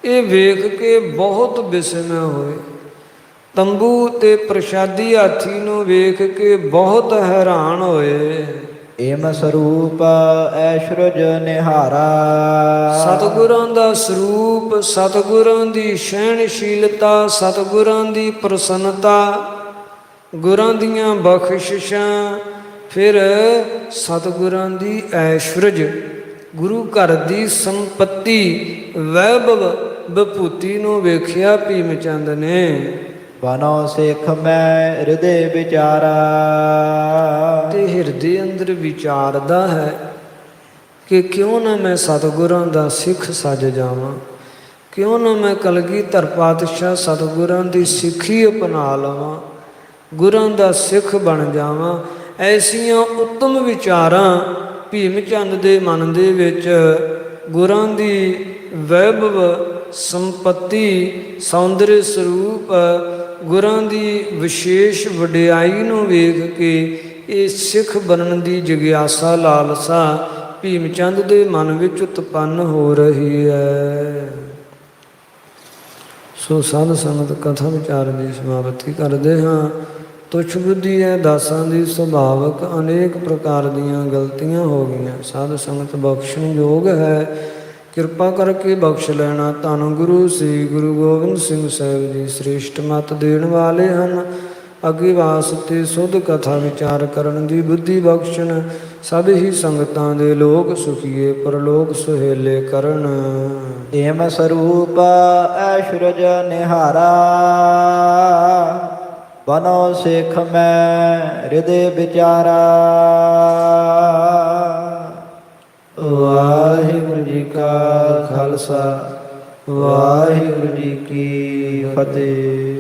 ਇਹ ਵੇਖ ਕੇ ਬਹੁਤ ਬਿਸਮੈ ਹੋਏ। ਤੰਬੂ ਤੇ ਪ੍ਰਸ਼ਾਦੀ ਹਾਥੀ ਨੂੰ ਵੇਖ ਕੇ ਬਹੁਤ ਹੈਰਾਨ ਹੋਏ। ਏਮ ਸਰੂਪ ਐਸ਼ਰਜ ਨਿਹਾਰਾ। ਸਤਿਗੁਰਾਂ ਦਾ ਸਰੂਪ, ਸਤਿਗੁਰਾਂ ਦੀ ਸਹਿਣਸ਼ੀਲਤਾ, ਸਤਿਗੁਰਾਂ ਦੀ ਪ੍ਰਸੰਨਤਾ, ਗੁਰਾਂ ਦੀਆਂ ਬਖਸ਼ਿਸ਼ਾਂ, ਫਿਰ ਸਤਿਗੁਰਾਂ ਦੀ ਐਸ਼ਵਰਜ, ਗੁਰੂ ਘਰ ਦੀ ਸੰਪਤੀ, ਵੈਭਵ, ਵਿਭੂਤੀ ਨੂੰ ਵੇਖਿਆ ਭੀਮ ਚੰਦ ਨੇ। ਬਨੋ ਸਿੱਖ ਮੈਂ ਹਿਰਦੇ ਵਿਚਾਰਾ। ਤੇ ਹਿਰਦੇ ਅੰਦਰ ਵਿਚਾਰਦਾ ਹੈ ਕਿ ਕਿਉਂ ਨਾ ਮੈਂ ਸਤਿਗੁਰਾਂ ਦਾ ਸਿੱਖ ਸੱਜ ਜਾਵਾਂ, ਕਿਉਂ ਨਾ ਮੈਂ ਕਲਗੀਧਰ ਪਾਤਸ਼ਾਹ ਸਤਿਗੁਰਾਂ ਦੀ ਸਿੱਖੀ ਅਪਣਾ ਲਵਾਂ, ਗੁਰਾਂ ਦਾ ਸਿੱਖ ਬਣ ਜਾਵਾਂ। ਐਸੀਆਂ ਉੱਤਮ ਵਿਚਾਰਾਂ ਭੀਮ ਚੰਦ ਦੇ ਮਨ ਦੇ ਵਿੱਚ ਗੁਰਾਂ ਦੀ ਵੈਭਵ, ਸੰਪਤੀ, ਸੌਂਦਰਯ ਸਰੂਪ, ਗੁਰਾਂ ਦੀ ਵਿਸ਼ੇਸ਼ ਵਡਿਆਈ ਨੂੰ ਵੇਖ ਕੇ ਇਹ ਸਿੱਖ ਬਣਨ ਦੀ ਜਿਗਿਆਸਾ, ਲਾਲਸਾ ਭੀਮ ਚੰਦ ਦੇ ਮਨ ਵਿੱਚ ਉਤਪੰਨ ਹੋ ਰਹੀ ਹੈ। ਸੋ ਸਾਧ ਸੰਗਤ ਕਥਾ ਵਿਚਾਰ ਦੀ ਸਮਾਪਤੀ ਕਰਦੇ ਹਾਂ। ਤੁਛ ਬੁੱਧੀ ਹੈ ਦਾਸਾਂ ਦੀ ਸੁਭਾਵਕ, ਅਨੇਕ ਪ੍ਰਕਾਰ ਦੀਆਂ ਗਲਤੀਆਂ ਹੋ ਗਈਆਂ। ਸਾਧ ਸੰਗਤ ਬਖਸ਼ਣ ਯੋਗ ਹੈ, ਕਿਰਪਾ ਕਰਕੇ ਬਖਸ਼ ਲੈਣਾ। ਧੰਨ ਗੁਰੂ ਸ੍ਰੀ ਗੁਰੂ ਗੋਬਿੰਦ ਸਿੰਘ ਸਾਹਿਬ ਜੀ ਸ੍ਰੇਸ਼ਟ ਮੱਤ ਦੇਣ ਵਾਲੇ ਹਨ। ਅੱਗੇ ਵਾਸਤੇ ਸੁਧ ਕਥਾ ਵਿਚਾਰ ਕਰਨ ਦੀ ਬੁੱਧੀ ਬਖਸ਼ਣ। ਸਭ ਹੀ ਸੰਗਤਾਂ ਦੇ ਲੋਕ ਸੁਖੀਏ, ਪਰਲੋਕ ਸੁਹੇਲੇ ਕਰਨ। ਏਮ ਸਰੂਪ ਐਸ਼ਰਜ ਨਿਹਾਰਾ। ਬਨੋ ਸਿੱਖ ਮੈਂ ਹਿਰਦੇ ਵਿਚਾਰਾ। ਵਾਹਿਗੁਰੂ ਜੀ ਕਾ ਖਾਲਸਾ, ਵਾਹਿਗੁਰੂ ਜੀ ਕੀ ਫਤਿਹ।